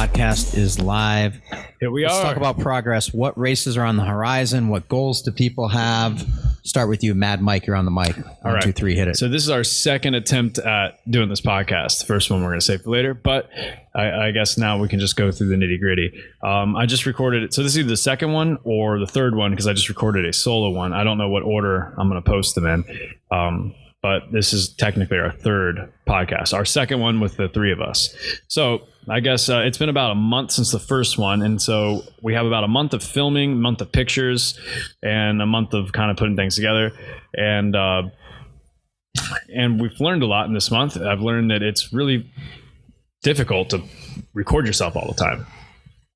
podcast is live. Here we Let's are. talk about progress. What races are on the horizon? What goals do people have? Start with you, Mad Mike. You're on the mic. All right. 1, 2, 3, hit it. So this is our second attempt at doing this podcast. The first one we're going to save for later, but I guess now we can just go through the nitty gritty. I just recorded it. So this is either the second one or the third one because I just recorded a solo one. I don't know what order I'm going to post them in. But this is technically our third podcast, our second one with the three of us. So I guess it's been about a month since the first one. And so we have about a month of filming, a month of pictures, and a month of kind of putting things together. And we've learned a lot in this month. I've learned that it's really difficult to record yourself all the time.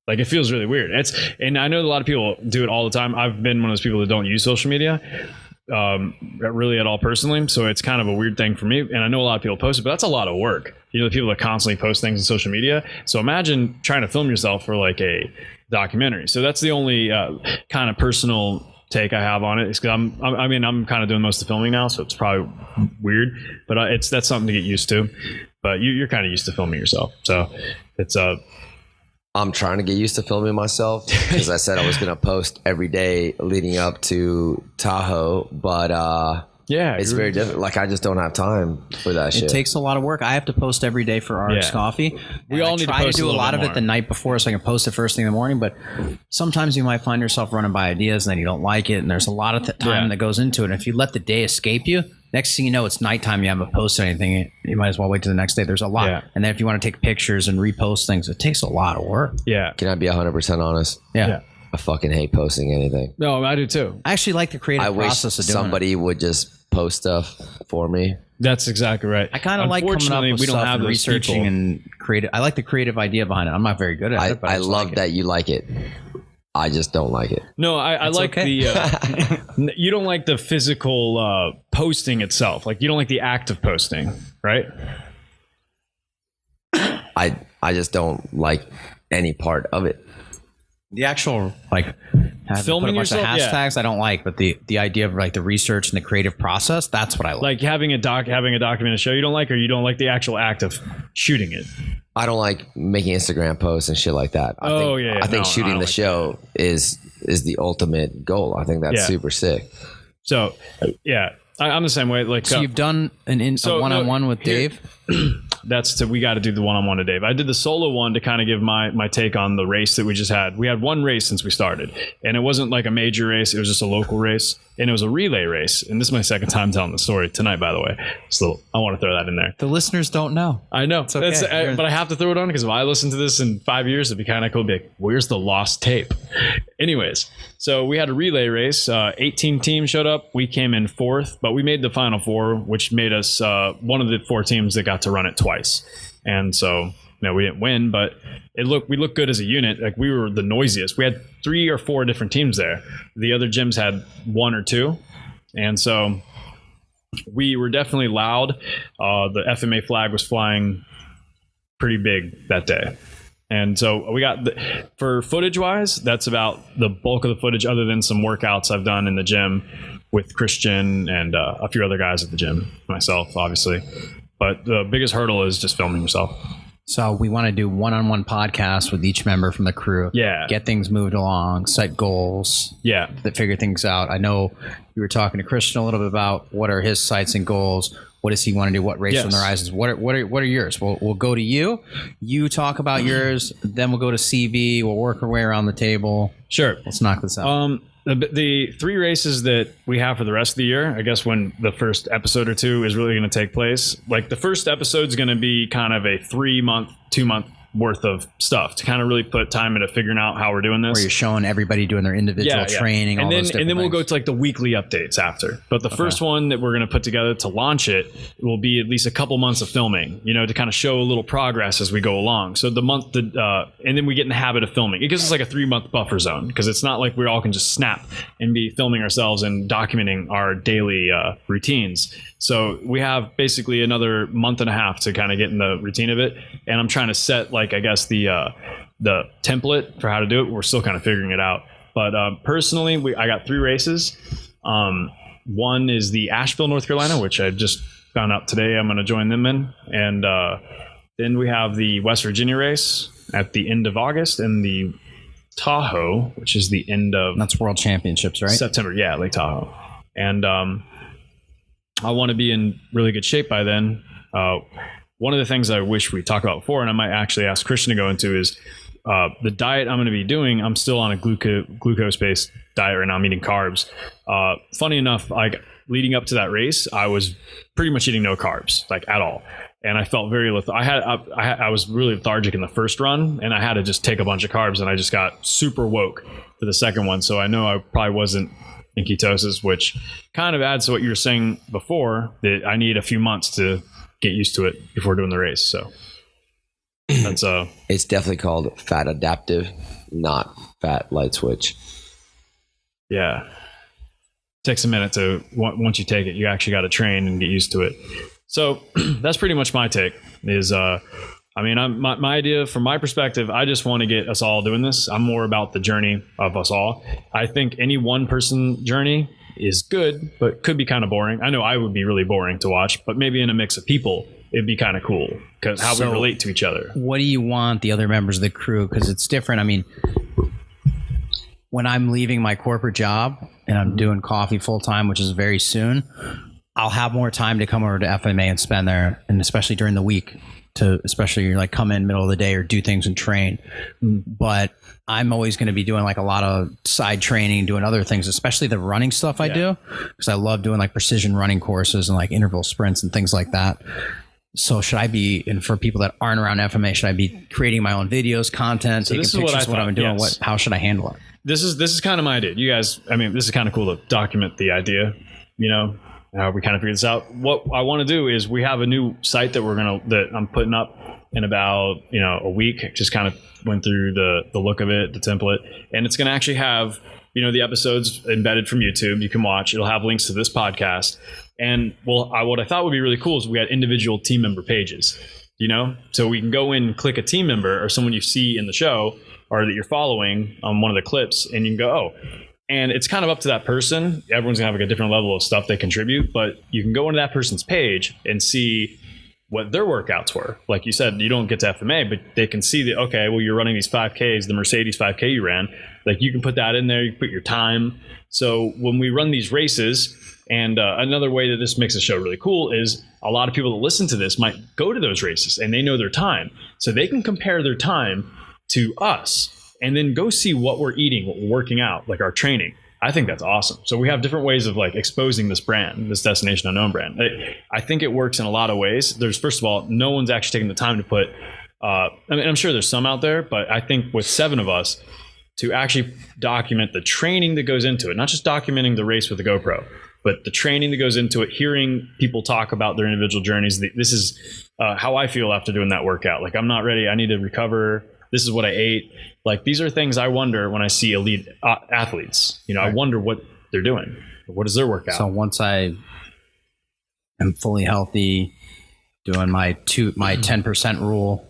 Like, it feels really weird. And I know a lot of people do it all the time. I've been one of those people that don't use social media really at all personally, so it's kind of a weird thing for me, and I know a lot of people post it, but that's a lot of work. You know, the people that constantly post things on social media. So imagine trying to film yourself for like a documentary. So that's the only kind of personal take I have on it. Is because I'm kind of doing most of the filming now, so it's probably weird, but that's something to get used to. But you're kind of used to filming yourself, so it's I'm trying to get used to filming myself because I said I was going to post every day leading up to Tahoe, but yeah, it's very difficult. Like, I just don't have time for that shit. It takes a lot of work. I have to post every day for RX Coffee. We all need to post do a lot of it the night before so I can post it first thing in the morning, but sometimes you might find yourself running by ideas and then you don't like it, and there's a lot of time that goes into it. And if you let the day escape you, next thing you know, it's nighttime. You haven't posted anything. You might as well wait till the next day. There's a lot. Yeah. And then if you want to take pictures and repost things, it takes a lot of work. Yeah. Can I be 100% honest? Yeah. I fucking hate posting anything. No, I do too. I actually like the creative I wish process of doing somebody would just post stuff for me. That's exactly right. I kind of like coming up with we don't stuff have and those researching people. and creative. I like the creative idea behind it. I'm not very good at it, but I love that you like it. I just don't like it. No, I like okay. the you don't like the physical posting itself. Like, you don't like the act of posting, right? I just don't like any part of it. the actual like filming yourself, hashtags I don't like, but the idea of like the research and the creative process, that's what I like. Like having a documented show you don't like, or you don't like the actual act of shooting it. I don't like making Instagram posts and shit like that. I think shooting the show is the ultimate goal. I think that's super sick. So yeah, I'm the same way. Like, so you've done a one-on-one with Dave. We got to do the one-on-one to Dave. I did the solo one to kind of give my take on the race that we just had. We had one race since we started, and it wasn't like a major race. It was just a local race, and it was a relay race. And this is my second time telling the story tonight, by the way. So I want to throw that in there. The listeners don't know. I know, it's okay. but I have to throw it on because if I listen to this in 5 years, it'd be kind of cool to be like, where's the lost tape? Anyways, so we had a relay race. 18 teams showed up. We came in fourth, but we made the final four, which made us one of the 4 teams that got to run it twice. And so, we didn't win, but we looked good as a unit. Like, we were the noisiest. We had 3 or 4 different teams there. The other gyms had 1 or 2. And so we were definitely loud. The FMA flag was flying pretty big that day. And so we got, for footage wise, that's about the bulk of the footage, other than some workouts I've done in the gym with Christian and a few other guys at the gym, myself, obviously. But the biggest hurdle is just filming yourself. So we want to do one-on-one podcasts with each member from the crew. Yeah. Get things moved along, set goals. Yeah. That figure things out. I know you were talking to Christian a little bit about what are his sights and goals. What does he want to do? What race on the horizons? What are yours? We'll go to you. You talk about yours. Then we'll go to CV. We'll work our way around the table. Sure. Let's knock this out. The 3 races that we have for the rest of the year, I guess when the first episode or 2 is really going to take place, like the first episode is going to be kind of a 3-month, 2-month worth of stuff to kind of really put time into figuring out how we're doing this. Where you're showing everybody doing their individual training, and then we'll go to like the weekly updates after. But the first one that we're going to put together to launch it will be at least a couple months of filming, to kind of show a little progress as we go along. So the month that, and then we get in the habit of filming. It gives us like a 3-month buffer zone, because it's not like we all can just snap and be filming ourselves and documenting our daily routines. So we have basically another month and a half to kind of get in the routine of it. And I'm trying to set, like, I guess the template for how to do it. We're still kind of figuring it out. But personally, I got 3 races. One is the Asheville, North Carolina, which I just found out today I'm going to join them in. And then we have the West Virginia race. at the end of August in the Tahoe, which is the end of... That's World Championships, right? September, yeah, Lake Tahoe. And I want to be in really good shape by then. One of the things I wish we talked about before, and I might actually ask Christian to go into, is the diet I'm going to be doing. I'm still on a glucose-based diet right now. I'm eating carbs. Funny enough, like leading up to that race, I was pretty much eating no carbs, like at all. And I felt very I was really lethargic in the first run, and I had to just take a bunch of carbs, and I just got super woke for the second one. So I know I probably wasn't in ketosis, which kind of adds to what you were saying before, that I need a few months to get used to it before doing the race. So that's it's definitely called fat adaptive, not fat light switch. Yeah. Takes a minute to, once you take it, you actually got to train and get used to it. So that's pretty much my take is, my idea from my perspective, I just want to get us all doing this. I'm more about the journey of us all. I think any one person journey is good, but could be kind of boring. I know I would be really boring to watch, but maybe in a mix of people, it'd be kind of cool because how we relate to each other. What do you want the other members of the crew? Because it's different. I mean, when I'm leaving my corporate job and I'm doing coffee full time, which is very soon, I'll have more time to come over to FMA and spend there, and especially during the week, to especially like come in middle of the day or do things and train. But I'm always going to be doing like a lot of side training, doing other things, especially the running stuff I do, because I love doing like precision running courses and like interval sprints and things like that. So should I be, and for people that aren't around FMA, should I be creating my own videos, content, taking pictures of what I'm doing? Yes. How should I handle it? This is kind of my idea. You guys, this is kind of cool to document the idea, we kind of figured this out. What I want to do is we have a new site that I'm putting up in about, a week. Just kind of went through the look of it, the template, and it's going to actually have, the episodes embedded from YouTube. You can watch. It'll have links to this podcast. And what I thought would be really cool is we had individual team member pages, so we can go in and click a team member or someone you see in the show or that you're following on one of the clips, and you can go, oh. And it's kind of up to that person. Everyone's gonna have like a different level of stuff they contribute, but you can go into that person's page and see what their workouts were. Like you said, you don't get to FMA, but they can see that, okay, well, you're running these 5Ks, the Mercedes 5K you ran. Like you can put that in there, you can put your time. So when we run these races, and another way that this makes the show really cool is a lot of people that listen to this might go to those races and they know their time. So they can compare their time to us and then go see what we're eating, what we're working out, like our training. I think that's awesome. So we have different ways of like exposing this brand, this Destination Unknown brand. I think it works in a lot of ways. There's, first of all, no one's actually taking the time to put, I'm sure there's some out there, but I think with 7 of us to actually document the training that goes into it, not just documenting the race with the GoPro, but the training that goes into it, hearing people talk about their individual journeys. This is how I feel after doing that workout. Like, I'm not ready. I need to recover. This is what I ate. Like, these are things I wonder when I see elite athletes. Right. I wonder what they're doing. What is their workout? So once I am fully healthy, doing my 10% rule,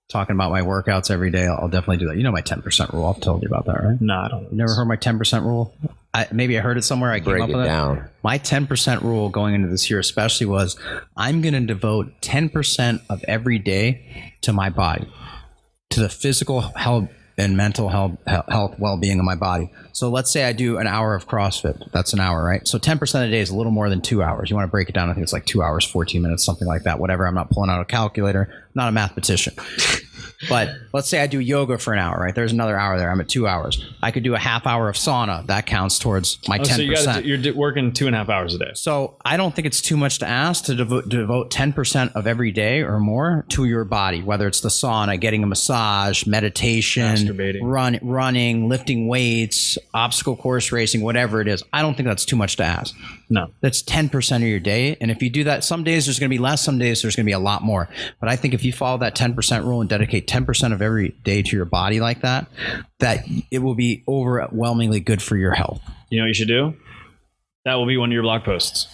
talking about my workouts every day, I'll definitely do that. You know my 10% rule. I've told you about that, right? No, I don't. You never heard my 10% rule? Maybe I heard it somewhere. I came up with it. Down. My 10% rule going into this year especially was I'm going to devote 10% of every day to my body, to the physical health and mental health, well-being of my body. So let's say I do an hour of CrossFit. That's an hour, right? So 10% of the day is a little more than 2 hours. You want to break it down. I think it's like 2 hours, 14 minutes, something like that. Whatever. I'm not pulling out a calculator. I'm not a mathematician. But let's say I do yoga for an hour, right? There's another hour there. I'm at 2 hours. I could do a half hour of sauna. That counts towards my 10%. So you're working 2.5 hours a day. So I don't think it's too much to ask to devote 10% of every day or more to your body, whether it's the sauna, getting a massage, meditation, running, lifting weights, obstacle course racing, whatever it is. I don't think that's too much to ask. No. That's 10% of your day. And if you do that, some days there's going to be less, some days there's going to be a lot more. But I think if you follow that 10% rule and dedicate 10% of every day to your body like that, that it will be overwhelmingly good for your health. You know what you should do? That will be one of your blog posts.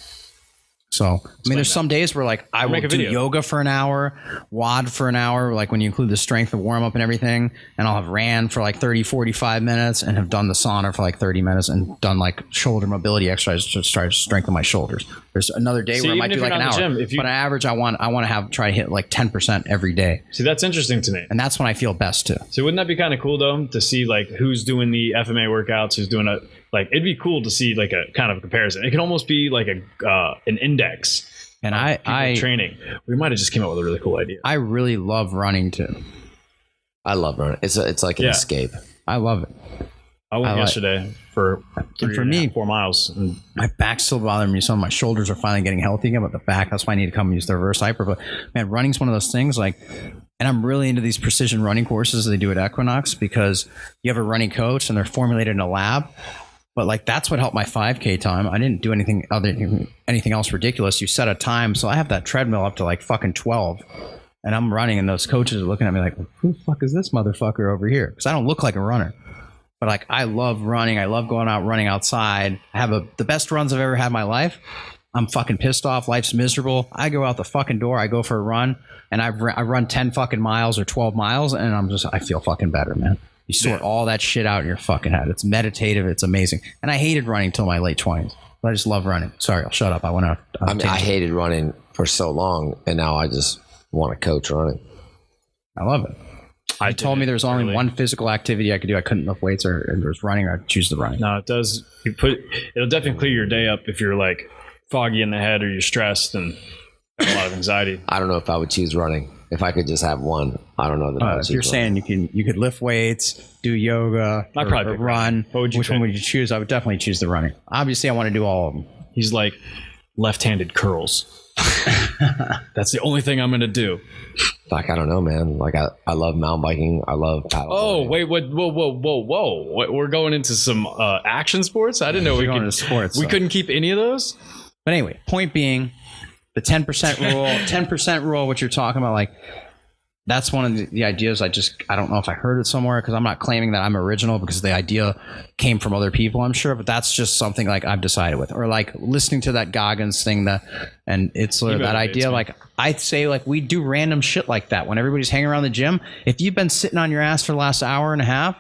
So, I mean, there's some days where like I will do yoga for an hour, WOD for an hour, like when you include the strength of warm up and everything. And I'll have ran for like 30, 45 minutes and have done the sauna for like 30 minutes and done like shoulder mobility exercises to try to strengthen my shoulders. There's another day where I might do like an hour, but on average, I want to try to hit like 10% every day. See, that's interesting to me. And that's when I feel best too. So wouldn't that be kind of cool though, to see like who's doing the FMA workouts, who's doing like, it'd be cool to see like a kind of a comparison. It can almost be like an index. And I training. We might have just came up with a really cool idea. I really love running too. I love running. It's like an escape. I love it. I went yesterday for 4 miles. And my back's still bothering me. Some of my shoulders are finally getting healthy again, but the back, that's why I need to come use the reverse hyper. But man, running's one of those things like, and I'm really into these precision running courses they do at Equinox because you have a running coach and they're formulated in a lab. But like that's what helped my 5K time. I didn't do anything else ridiculous. You set a time, so I have that treadmill up to like fucking 12, and I'm running, and those coaches are looking at me like, "Who the fuck is this motherfucker over here?" Because I don't look like a runner, but like I love running. I love going out running outside. I have the best runs I've ever had in my life. I'm fucking pissed off. Life's miserable. I go out the fucking door. I go for a run, and I run 10 fucking miles or 12 miles, and I feel fucking better, man. You sort all that shit out in your fucking head. It's meditative. It's amazing. And I hated running till my late 20s. But I just love running. Sorry, I'll shut up. I went out. I hated running for so long, and now I just want to coach running. I love it. You told me there's only one physical activity I could do. I couldn't lift weights, or there's running, or I'd choose the running. No, it does. It'll definitely clear your day up if you're like foggy in the head or you're stressed and have a lot of anxiety. I don't know if I would choose running. If I could just have one, I don't know that I would choose you're saying you could lift weights, do yoga, or run. Which one would you choose? I would definitely choose the running. Obviously, I want to do all of them. He's like left-handed curls. That's the only thing I'm going to do. Like, I don't know, man. Like, I love mountain biking. I love paddle. Oh, wait, whoa. We're going into some action sports? I didn't know we could. Into sports. We couldn't keep any of those? But anyway, point being, the 10% rule, 10% rule, what you're talking about, like, that's one of the ideas. I don't know if I heard it somewhere, because I'm not claiming that I'm original, because the idea came from other people, I'm sure, but that's just something like I've decided with, or like listening to that Goggins thing and Itzler, that idea. Like I'd say, like, we do random shit like that when everybody's hanging around the gym. If you've been sitting on your ass for the last hour and a half,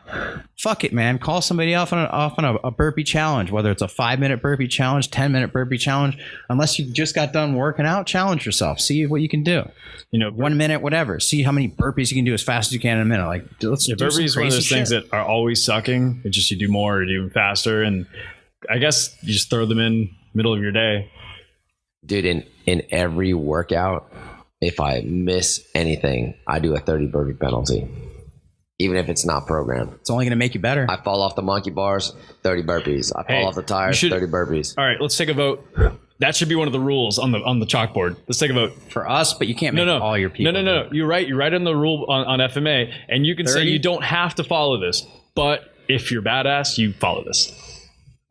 fuck it, man. Call somebody off on a burpee challenge, whether it's a 5-minute burpee challenge, 10-minute burpee challenge. Unless you just got done working out, challenge yourself. See what you can do. 1 minute, whatever. See how many burpees you can do as fast as you can in a minute. Like, let's do burpees is one of those things that are always sucking. It's just you do more, you do them faster, and I guess you just throw them in middle of your day. Dude, in every workout, if I miss anything, I do a 30 burpee penalty. Even if it's not programmed. It's only going to make you better. I fall off the monkey bars, 30 burpees. I fall off the tires, 30 burpees. All right, let's take a vote. That should be one of the rules on the chalkboard. Let's take a vote. For us, but you can't make all your people. No. You're right. You're right on the rule on FMA, and you can 30? Say you don't have to follow this, but if you're badass, you follow this.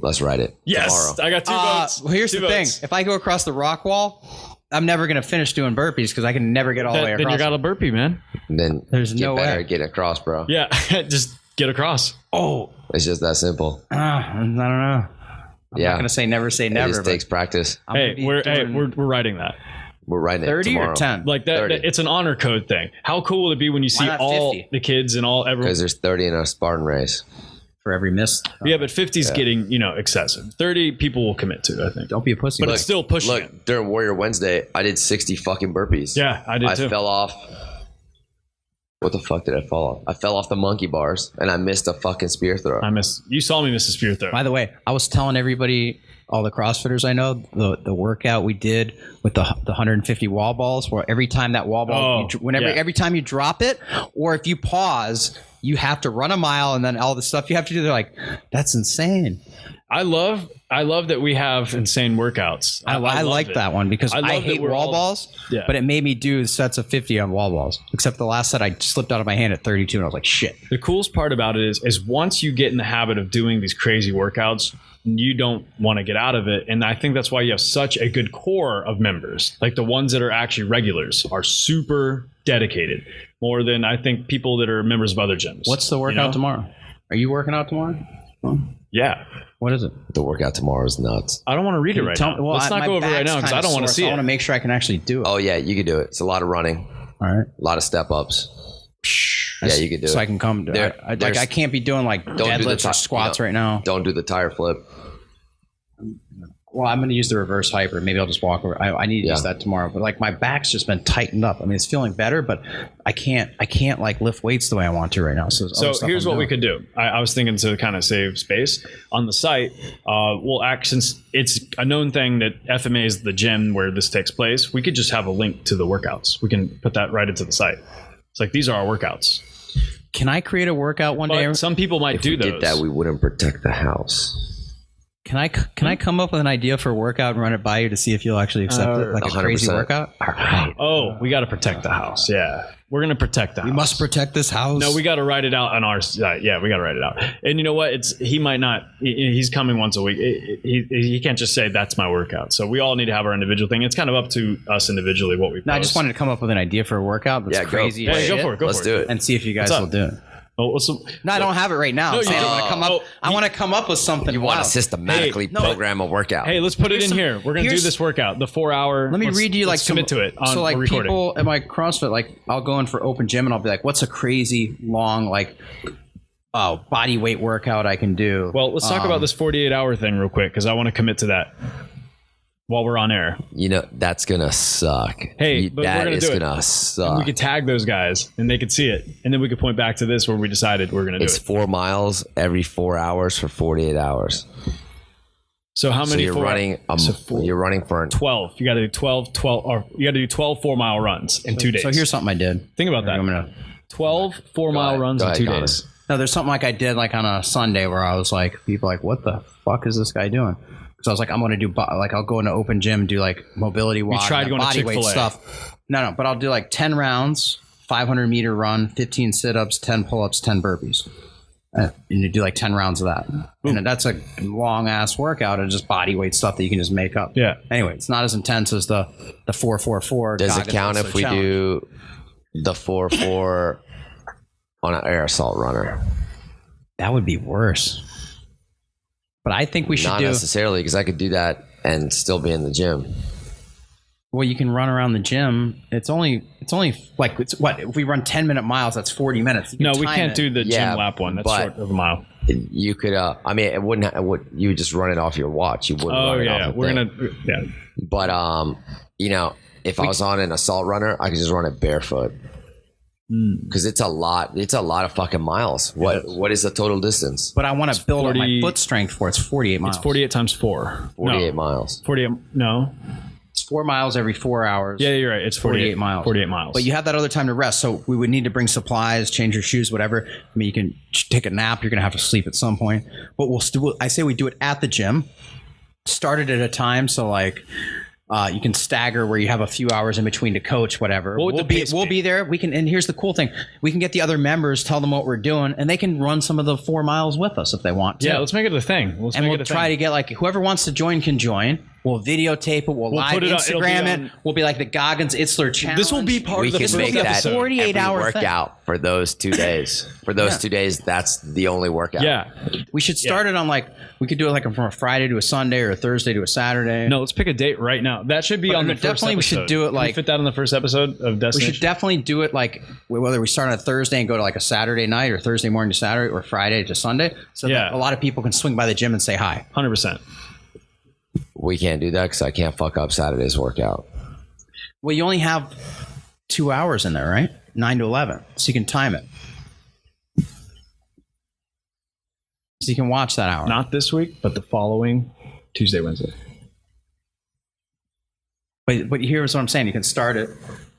Let's write it. Yes, tomorrow. I got 2 votes. Well, here's the thing. If I go across the rock wall, I'm never going to finish doing burpees because I can never get all the way across. Then you got a burpee, man. Then there's no way. Get across, bro. Yeah, just get across. Oh. It's just that simple. I don't know. I'm not going to say never say never. It just takes practice. We're writing that. We're writing 30 it tomorrow. or 10? Like that, it's an honor code thing. How cool would it be when you see all 50? The kids and everyone? Because there's 30 in a Spartan race. For every miss. Yeah, but 50's getting, excessive. 30 people will commit to, I think. Don't be a pussy. But it's still pushing it. Look, during Warrior Wednesday, I did 60 fucking burpees. Yeah, I did too. I fell off. What the fuck did I fall off? I fell off the monkey bars, and I missed a fucking spear throw. You saw me miss a spear throw. By the way, I was telling everybody, all the CrossFitters I know, the workout we did with the 150 wall balls, where every time that wall ball, every time you drop it, or if you pause, you have to run a mile, and then all the stuff you have to do. They're like, that's insane. I love that we have insane workouts. I like that one because I hate wall balls, but it made me do sets of 50 on wall balls. Except the last set I slipped out of my hand at 32, and I was like, shit. The coolest part about it is once you get in the habit of doing these crazy workouts, you don't want to get out of it. And I think that's why you have such a good core of members. Like the ones that are actually regulars are super dedicated, more than I think people that are members of other gyms. What's the workout tomorrow? Are you working out tomorrow? Yeah. What is it? The workout tomorrow is nuts. I don't want to read it right now. Well, let's not go over it right now because I don't want to see it. I want to make sure I can actually do it. Oh, yeah, you can do it. It's a lot of running. All right. A lot of step ups. Yeah, you can do it. So I can come to it. I can't be doing like deadlifts or squats right now. Don't do the tire flip. Well, I'm going to use the reverse hyper. Maybe I'll just walk over. I need to use that tomorrow. But like my back's just been tightened up. I mean, it's feeling better, but I can't like lift weights the way I want to right now. So here's what we could do. I was thinking to kind of save space on the site. We'll since it's a known thing that FMA is the gym where this takes place. We could just have a link to the workouts. We can put that right into the site. It's like, these are our workouts. Can I create a workout one day? Some people might do those. If we did that, we wouldn't protect the house. Can I come up with an idea for a workout and run it by you to see if you'll actually accept it? Like 100%. A crazy workout? All right. Oh, we got to protect the house. Yeah. We're going to protect the house. We must protect this house. No, we got to write it out on our site. Yeah, we got to write it out. And you know what? He might not. He's coming once a week. He can't just say that's my workout. So we all need to have our individual thing. It's kind of up to us individually what we post. No, I just wanted to come up with an idea for a workout that's crazy. Go for it. Let's do it. And see if you guys will do it. I don't have it right now. I want to come up with something. You want to systematically program a workout. Hey, let's put it in here. We're going to do this workout, the 4 hour. Let me read you like commit to it. So like people at my CrossFit, like I'll go in for open gym and I'll be like, what's a crazy long like body weight workout I can do? Well, let's talk about this 48-hour thing real quick because I want to commit to that while we're on air. You know, that's going to suck. Hey, but that we're going to do it. That's going to suck. And we could tag those guys and they could see it. And then we could point back to this where we decided we're going to do it. It's 4 miles every 4 hours for 48 hours. So how many? You're running for 12. You got to do 12, or you got to do 12 4-mile runs in 2 days. So here's something I did. Think about that. 12 4-mile runs in 2 days. No, there's something like I did like on a Sunday where I was like, people like, what the fuck is this guy doing? So I was like, I'm going to do like I'll go into open gym, do like mobility walk, body weight stuff. No, but I'll do like 10 rounds, 500-meter run, 15 sit-ups, 10 pull-ups, 10 burpees. And you do like 10 rounds of that. And that's a long-ass workout of just body weight stuff that you can just make up. Yeah. Anyway, it's not as intense as the 4-4-4. Does it count if we do the 4-4 on an air assault runner? That would be worse. But I think we should not necessarily, because I could do that and still be in the gym. Well, you can run around the gym. It's only like if we run 10-minute miles, that's 40 minutes. No, we can't do the gym lap one. That's short of a mile. You could. I mean, it wouldn't. You would just run it off your watch. You wouldn't. Oh run it off we're gonna. Yeah. But you know, if I was on an assault runner, I could just run it barefoot. Because it's a lot of fucking miles. What is the total distance? But I want to build up my foot strength for it. It's 48 miles. It's 48 times 4. 48 miles. 48. No. It's 4 miles every 4 hours. Yeah, you're right. It's 48 miles. 48 miles. But you have that other time to rest. So we would need to bring supplies, change your shoes, whatever. I mean, you can take a nap. You're going to have to sleep at some point. But I say we do it at the gym. Start it at a time. So like... you can stagger where you have a few hours in between to coach, whatever. We'll be there. We can, and here's the cool thing: we can get the other members, tell them what we're doing, and they can run some of the 4 miles with us if they want to. Yeah, let's make it a thing. We'll try to get like whoever wants to join can join. We'll videotape it. We'll live Instagram it. We'll be like the Goggins-Itzler challenge. This will be part of the 48-hour workout for those 2 days. For those 2 days, that's the only workout. Yeah, we should start it on we could do it like from a Friday to a Sunday or a Thursday to a Saturday. No, let's pick a date right now. That should be on the first episode. We should do it like fit that on the first episode of Destination. We should definitely do it like whether we start on a Thursday and go to like a Saturday night or Thursday morning to Saturday or Friday to Sunday, so that a lot of people can swing by the gym and say hi. 100%. We can't do that because I can't fuck up Saturday's workout. Well, you only have 2 hours in there, right? 9 to 11, so you can time it. So you can watch that hour. Not this week, but the following Tuesday, Wednesday. But here's what I'm saying. You can start it.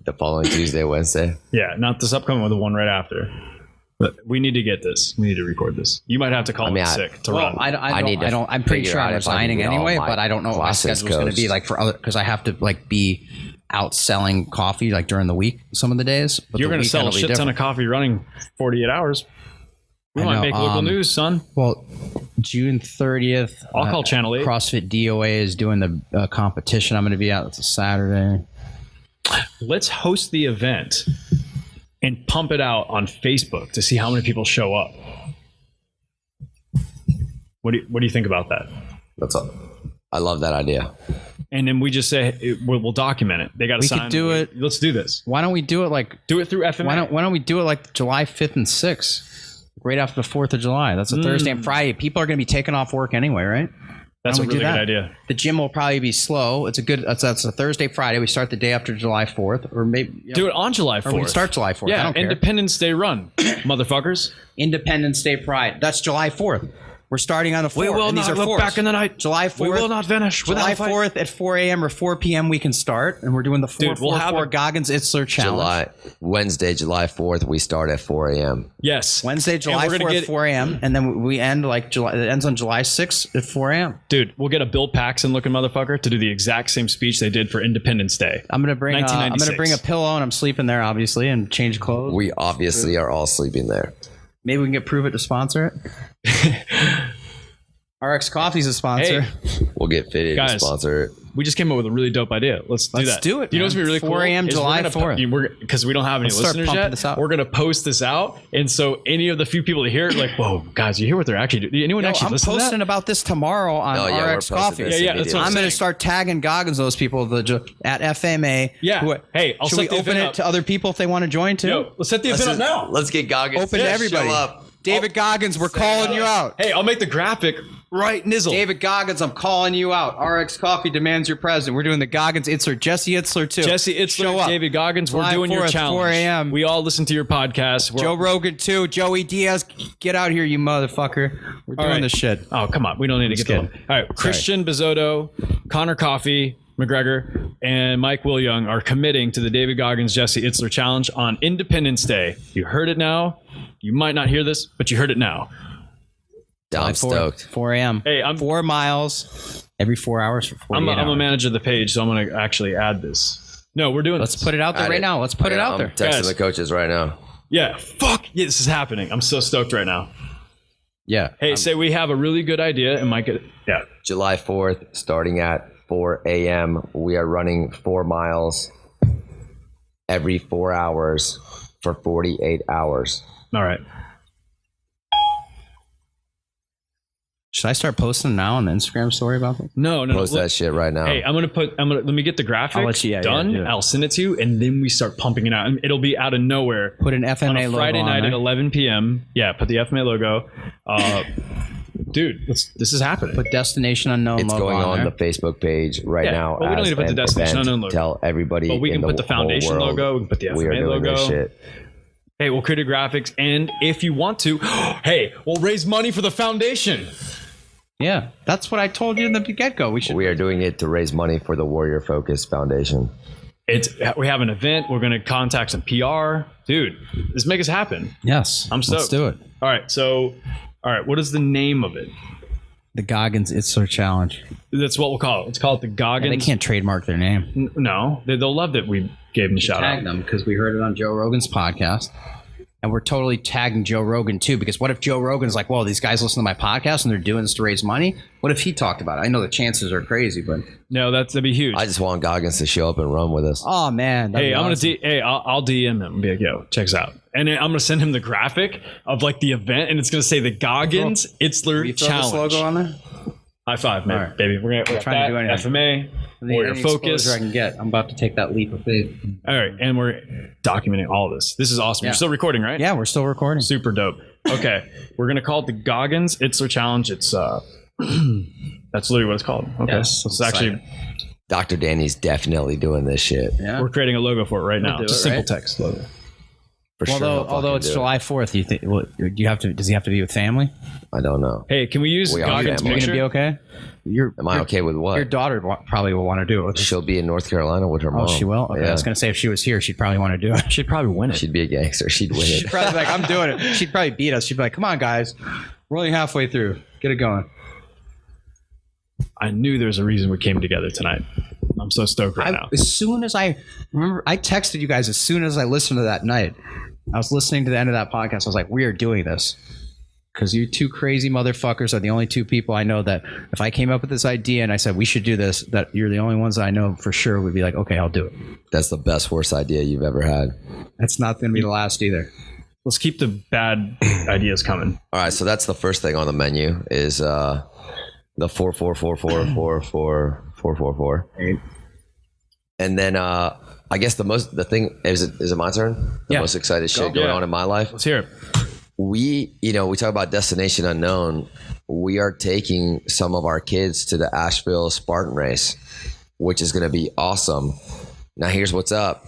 The following Tuesday, Wednesday? Yeah, not this upcoming one, the one right after. But we need to get this. We need to record this. You might have to call in sick to run. I'm pretty sure I'm resigning anyway, but I don't know what my schedule's going to be like for other, because I have to like be out selling coffee like during the week some of the days. But you're going to sell a shit ton of coffee running 48 hours. We might make local news, son. Well, June 30th. I'll call Channel 8. CrossFit DOA is doing the competition. I'm going to be out. It's a Saturday. Let's host the event and pump it out on Facebook to see how many people show up. What do you think about that? That's all. I love that idea. And then we just say we'll document it. They got to sign. We could do it. Let's do this. Why don't we do it like through FMA? Why don't we do it like July 5th and 6th, right after the 4th of July? That's a Thursday and Friday. People are going to be taking off work anyway, right? That's a really good idea. The gym will probably be slow. It's a good. That's a Thursday, Friday. We start the day after July 4th, or maybe do it on July 4th. Or we start July 4th. Yeah, I don't care. Independence Day run, motherfuckers. Independence Day Pride. That's July 4th. We're starting on the 4th. We will and not these are look 4s. back in the night. July 4th. We will not finish. July 4th at 4 a.m. or 4 p.m. we can start, and we're doing the 4-4-4 Goggins-Itzler challenge. Wednesday, July 4th, we start at 4 a.m. Yes. Wednesday, July 4th at 4 a.m. And then we end it ends on July 6th at 4 a.m. Dude, we'll get a Bill Paxton looking motherfucker to do the exact same speech they did for Independence Day. I'm gonna bring a pillow, and I'm sleeping there, obviously, and change clothes. We obviously are all sleeping there. Maybe we can get Prove It to sponsor it. RX Coffee's a sponsor. Hey, we'll get Fitted to sponsor it. We just came up with a really dope idea. Let's do that. Let's do it. You know what's gonna be really 4 cool? 4 a.m. July 4th. Because we don't have any listeners yet. We're gonna post this out, and so any of the few people that hear it, like, whoa, guys, you hear what they're actually doing? Anyone actually listen to that? I'm posting about this tomorrow on RX Coffee. Yeah, that's what I'm going to start tagging Goggins, those people at FMA. Yeah. Hey, should we open it to other people if they want to join too? Yo, let's set the event up now. Let's get Goggins. Open to everybody. Show up. David Goggins, we're calling you out. Hey, I'll make the graphic right nizzle. David Goggins, I'm calling you out. RX Coffee demands your presence. We're doing the Goggins-Itzler. Jesse Itzler, too. Jesse Itzler, David Goggins, we're doing your challenge. 4 a.m. We all listen to your podcast. Joe Rogan, too. Joey Diaz, get out here, you motherfucker. We're doing this shit. Oh, come on. We don't need to get them. All right. Christian Bizotto, Connor Coffey, McGregor, and Mike Wilyoung are committing to the David Goggins Jesse Itzler challenge on Independence Day. You heard it now. You might not hear this, but you heard it now. I'm stoked. 4 a.m. Hey, I'm 4 miles every 4 hours for 48 hours. I'm a manager of the page, so I'm going to actually add this. No, we're doing Let's put it out there right now. Let's put it out there. I'm texting the coaches right now. Yeah. Fuck. Yeah, this is happening. I'm so stoked right now. Yeah. Hey, say we have a really good idea and might get yeah. July 4th, starting at 4 a.m. We are running 4 miles every 4 hours for 48 hours. All right. Should I start posting now on the Instagram story about this? No. Post that shit right now. Hey, let me get the graphic done. Yeah. I'll send it to you, and then we start pumping it out. And it'll be out of nowhere. Put an FMA on a logo Friday night on at 11 p.m. Yeah, put the FMA logo. Dude, this is happening. Put Destination Unknown it's logo going on there. the Facebook page right now. Well, we don't need to put the Destination Unknown logo. Tell everybody. But we can put the foundation logo. We can put the FMA logo. Shit. Hey, we'll create graphics, and if you want to, hey, we'll raise money for the foundation. Yeah, that's what I told you in the get-go. We are doing it to raise money for the Warrior Focus Foundation. We have an event. We're going to contact some PR. Dude, let's make this happen. Yes. I'm stoked. Let's do it. All right. What is the name of it? The Goggins-Itzler Challenge. That's what we'll call it. Let's call it the Goggins. Yeah, they can't trademark their name. No. They'll love that we gave them a shout out. Tag them because we heard it on Joe Rogan's podcast. And we're totally tagging Joe Rogan, too, because what if Joe Rogan's like, well, these guys listen to my podcast and they're doing this to raise money? What if he talked about it? I know the chances are crazy, but... No, that'd be huge. I just want Goggins to show up and run with us. Oh, man. Hey, I'll DM him and be like, yo, check this out. And then I'm going to send him the graphic of like the event, and it's going to say the Goggins-Itzler Challenge. Logo on there? High five, man, right. baby. We're trying to do anything. FMA, Warrior Focus. I can get. I'm about to take that leap of faith. All right, and we're documenting all this. This is awesome. You're still recording, right? Yeah, we're still recording. Super dope. Okay, we're gonna call it the Goggins-Itzler Challenge. It's that's literally what it's called. Okay, yes, it's actually Dr. Danny's definitely doing this shit. Yeah. We're creating a logo for it right now. Just simple text logo. Although it's July 4th, you think? Well, does he have to be with family? I don't know. Hey, can we use Goggins' picture? Are you gonna be okay? Am I okay with what? Your daughter probably will want to do it. She'll be in North Carolina with her mom. Oh, she will? Okay. Yeah. I was going to say, if she was here, she'd probably want to do it. She'd probably win it. She'd be a gangster. She'd win it. She'd probably be like, I'm doing it. She'd probably beat us. She'd be like, come on, guys. We're only halfway through. Get it going. I knew there was a reason we came together tonight. I'm so stoked right now. As soon as I texted you guys as soon as I listened to that night. I was listening to the end of that podcast. I was like, we are doing this. Because you two crazy motherfuckers are the only two people I know that if I came up with this idea and I said we should do this, that you're the only ones that I know for sure would be like, okay, I'll do it. That's the best, worst idea you've ever had. That's not going to be the last either. Let's keep the bad ideas coming. All right, so that's the first thing on the menu is the 4-4-4-4-4-4-4-4-4-4. And then I guess the thing is it my turn? The most excited shit going on in my life. Let's hear it. We talk about destination unknown. We are taking some of our kids to the Asheville Spartan race, which is going to be awesome. Now here's what's up.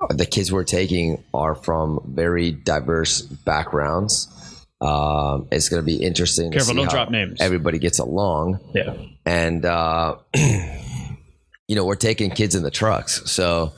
The kids we're taking are from very diverse backgrounds. It's going to be interesting. Careful, to see don't how drop names. Everybody gets along. Yeah. And, we're taking kids in the trucks. So,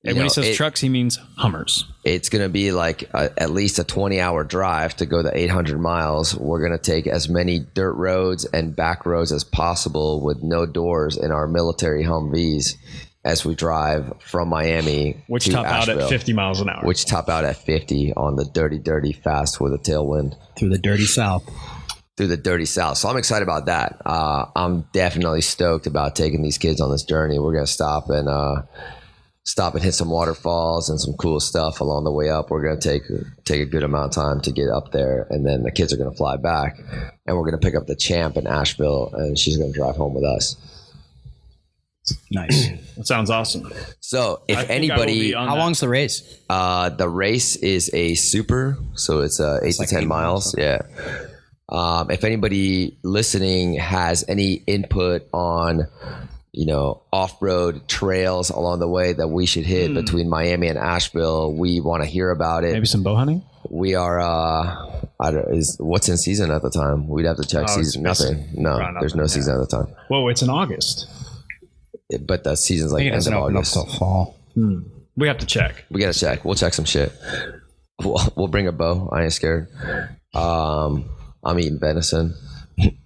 and when he says trucks, he means Hummers. It's going to be like at least a 20-hour drive to go the 800 miles. We're going to take as many dirt roads and back roads as possible with no doors in our military Humvees as we drive from Miami which to top Asheville, out at 50 miles an hour. Which top out at 50 on the dirty fast with a tailwind. Through the dirty South. Through the dirty South. So I'm excited about that. I'm definitely stoked about taking these kids on this journey. We're going to stop and hit some waterfalls and some cool stuff along the way up. We're going to take a good amount of time to get up there, and then the kids are going to fly back, and we're going to pick up the champ in Asheville, and she's going to drive home with us. Nice. That sounds awesome. So if anybody, how long's the race? The race is a super, so it's 8 to 10 miles. Yeah. If anybody listening has any input on, off-road trails along the way that we should hit between Miami and Asheville, we want to hear about it. Maybe some bow hunting? We are, what's in season at the time? We'd have to check season. Nothing. No, there's no season at the time. Whoa, it's in August. But the season's like end of August. Up till fall. We have to check. We got to check. We'll check some shit. We'll bring a bow. I ain't scared. I'm eating venison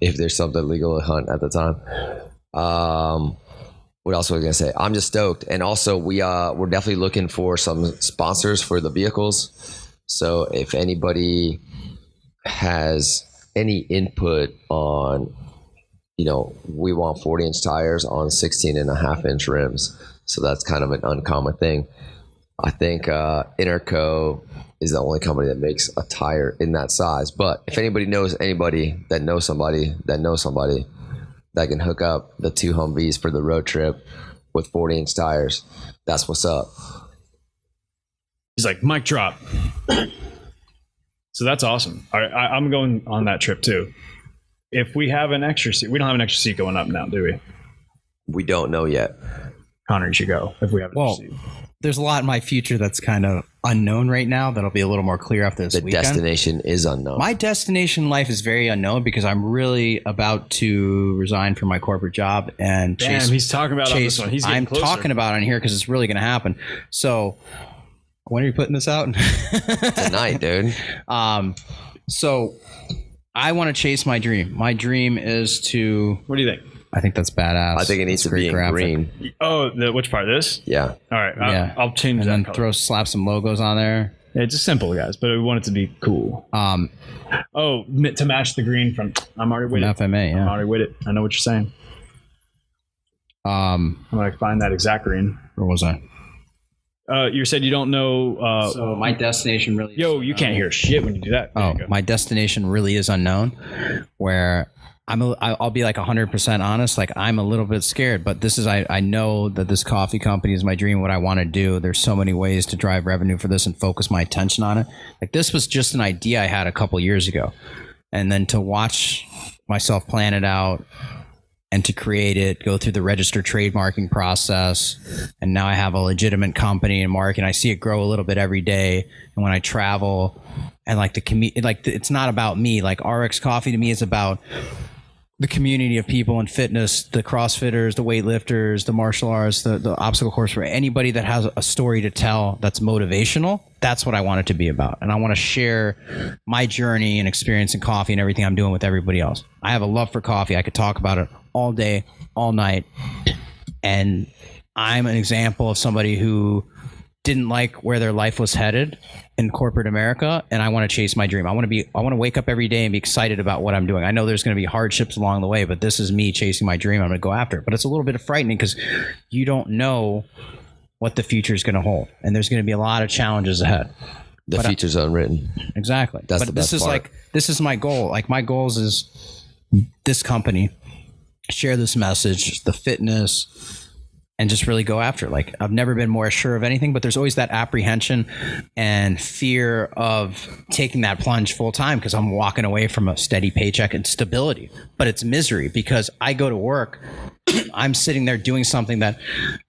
if there's something legal to hunt at the time. What else was I gonna say? I'm just stoked, and also we're definitely looking for some sponsors for the vehicles. So if anybody has any input on, we want 40-inch tires on 16.5-inch rims. So that's kind of an uncommon thing. I think Interco is the only company that makes a tire in that size. But if anybody knows anybody that knows somebody that can hook up the 2 Humvees for the road trip with 40-inch tires, that's what's up. He's like, mic drop. So that's awesome. All right, I'm going on that trip too. If we have an extra seat, we don't have an extra seat going up now, do we? We don't know yet. Connor, you should go if we have an extra seat. There's a lot in my future that's kind of unknown right now that'll be a little more clear after this weekend. The destination is unknown. My destination life is very unknown because I'm really about to resign from my corporate job and he's talking about on this one. I'm talking about it on here because it's really going to happen. So when are you putting this out? Tonight, dude. So I want to chase my dream. My dream is to... What do you think? I think that's badass. I think it needs to be in green. Oh, which part? This? Yeah. All right. I'll change and that then color. slap some logos on there. Yeah, it's just simple, guys, but we want it to be cool. To match the green from... I'm already with it. FMA, yeah. I'm already with it. I know what you're saying. I'm going to find that exact green. Where was I? You said you don't know. So my destination really... you can't hear shit when you do that. My destination really is unknown, where I'll be like 100% honest. Like I'm a little bit scared, but this is, I know that this coffee company is my dream, what I want to do. There's so many ways to drive revenue for this and focus my attention on it. Like this was just an idea I had a couple years ago. And then to watch myself plan it out and to create it, go through the registered trademarking process. And now I have a legitimate company and market, and I see it grow a little bit every day. And when I travel and like it's not about me, like RX Coffee to me is about the community of people in fitness, the CrossFitters, the weightlifters, the martial arts, the obstacle course, for anybody that has a story to tell that's motivational. That's what I want it to be about. And I want to share my journey and experience in coffee and everything I'm doing with everybody else. I have a love for coffee. I could talk about it all day, all night. And I'm an example of somebody who didn't like where their life was headed in corporate America, and I want to chase my dream. I want to wake up every day and be excited about what I'm doing. I know there's going to be hardships along the way, but this is me chasing my dream. I'm going to go after it. But it's a little bit frightening because you don't know what the future is going to hold, and there's going to be a lot of challenges ahead. The future's unwritten. Exactly. That's but the best part. This is my goal. Like my goals is this company, share this message, the fitness, and just really go after it. Like I've never been more sure of anything, but there's always that apprehension and fear of taking that plunge full time because I'm walking away from a steady paycheck and stability. But it's misery because I go to work, I'm sitting there doing something that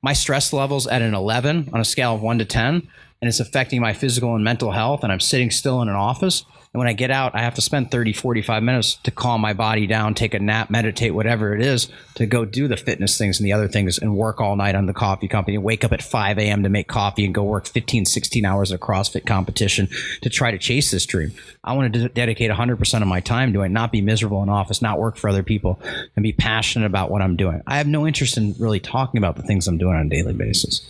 my stress level's at an 11 on a scale of 1 to 10, and it's affecting my physical and mental health. And I'm sitting still in an office. And when I get out, I have to spend 30, 45 minutes to calm my body down, take a nap, meditate, whatever it is, to go do the fitness things and the other things and work all night on the coffee company, wake up at 5 a.m. to make coffee and go work 15, 16 hours at a CrossFit competition to try to chase this dream. I want to dedicate 100% of my time to it, not be miserable in office, not work for other people, and be passionate about what I'm doing. I have no interest in really talking about the things I'm doing on a daily basis.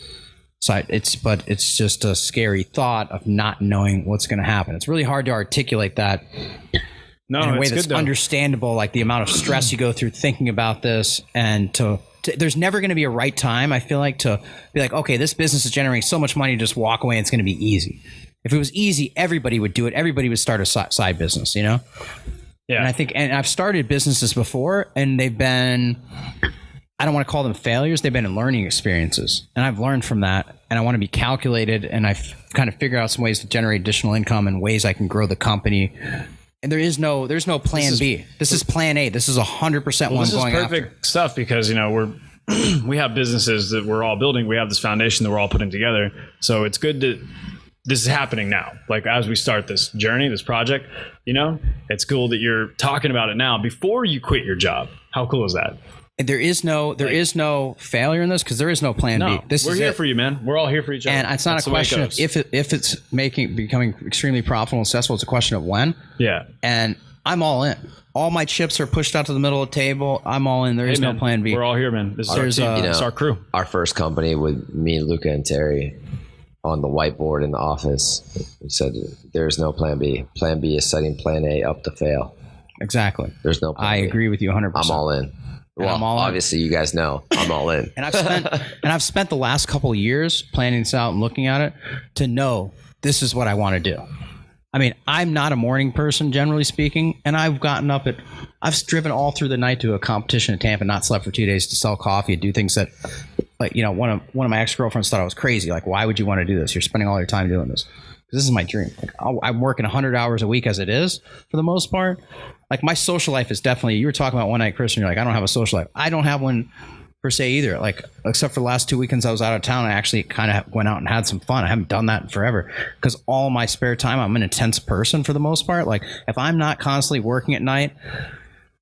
So it's just a scary thought of not knowing what's going to happen. It's really hard to articulate that in a way that's understandable, like the amount of stress you go through thinking about this, and there's never going to be a right time, I feel like, to be like, okay, this business is generating so much money, just walk away and it's going to be easy. If it was easy, everybody would do it. Everybody would start a side business, you know? Yeah. And I think, and I've started businesses before and they've been, I don't want to call them failures. They've been learning experiences, and I've learned from that, and I want to be calculated, and I've kind of figured out some ways to generate additional income and ways I can grow the company. And there's no plan B. This is plan A. This is 100% one going after. This is perfect stuff because, you know, we have businesses that we're all building. We have this foundation that we're all putting together. So it's good that this is happening now. Like as we start this journey, this project, you know, it's cool that you're talking about it now before you quit your job. How cool is that? There is no failure in this because there is no plan B. We're here for you, man. We're all here for each other. And it's not a question of if it's becoming extremely profitable and successful. It's a question of when. Yeah. And I'm all in. All my chips are pushed out to the middle of the table. I'm all in. There is no plan B. We're all here, man. This is our team. It's our crew. Our first company with me, Luca, and Terry on the whiteboard in the office, we said there's no plan B. Plan B is setting plan A up to fail. Exactly. There's no plan B. Agree with you 100%. I'm all in. Well, obviously you guys know I'm all in. And I've spent the last couple of years planning this out and looking at it to know this is what I want to do. I mean, I'm not a morning person, generally speaking, and I've driven all through the night to a competition in Tampa, not slept for 2 days to sell coffee and do things that, like, you know, one of my ex-girlfriends thought I was crazy. Like, why would you want to do this? You're spending all your time doing this. This is my dream. Like, I'm working 100 hours a week as it is for the most part. Like my social life is definitely, you were talking about one night, Chris, and you're like, I don't have a social life. I don't have one per se either. Like, except for the last 2 weekends I was out of town, I actually kind of went out and had some fun. I haven't done that in forever because all my spare time, I'm an intense person for the most part. Like if I'm not constantly working at night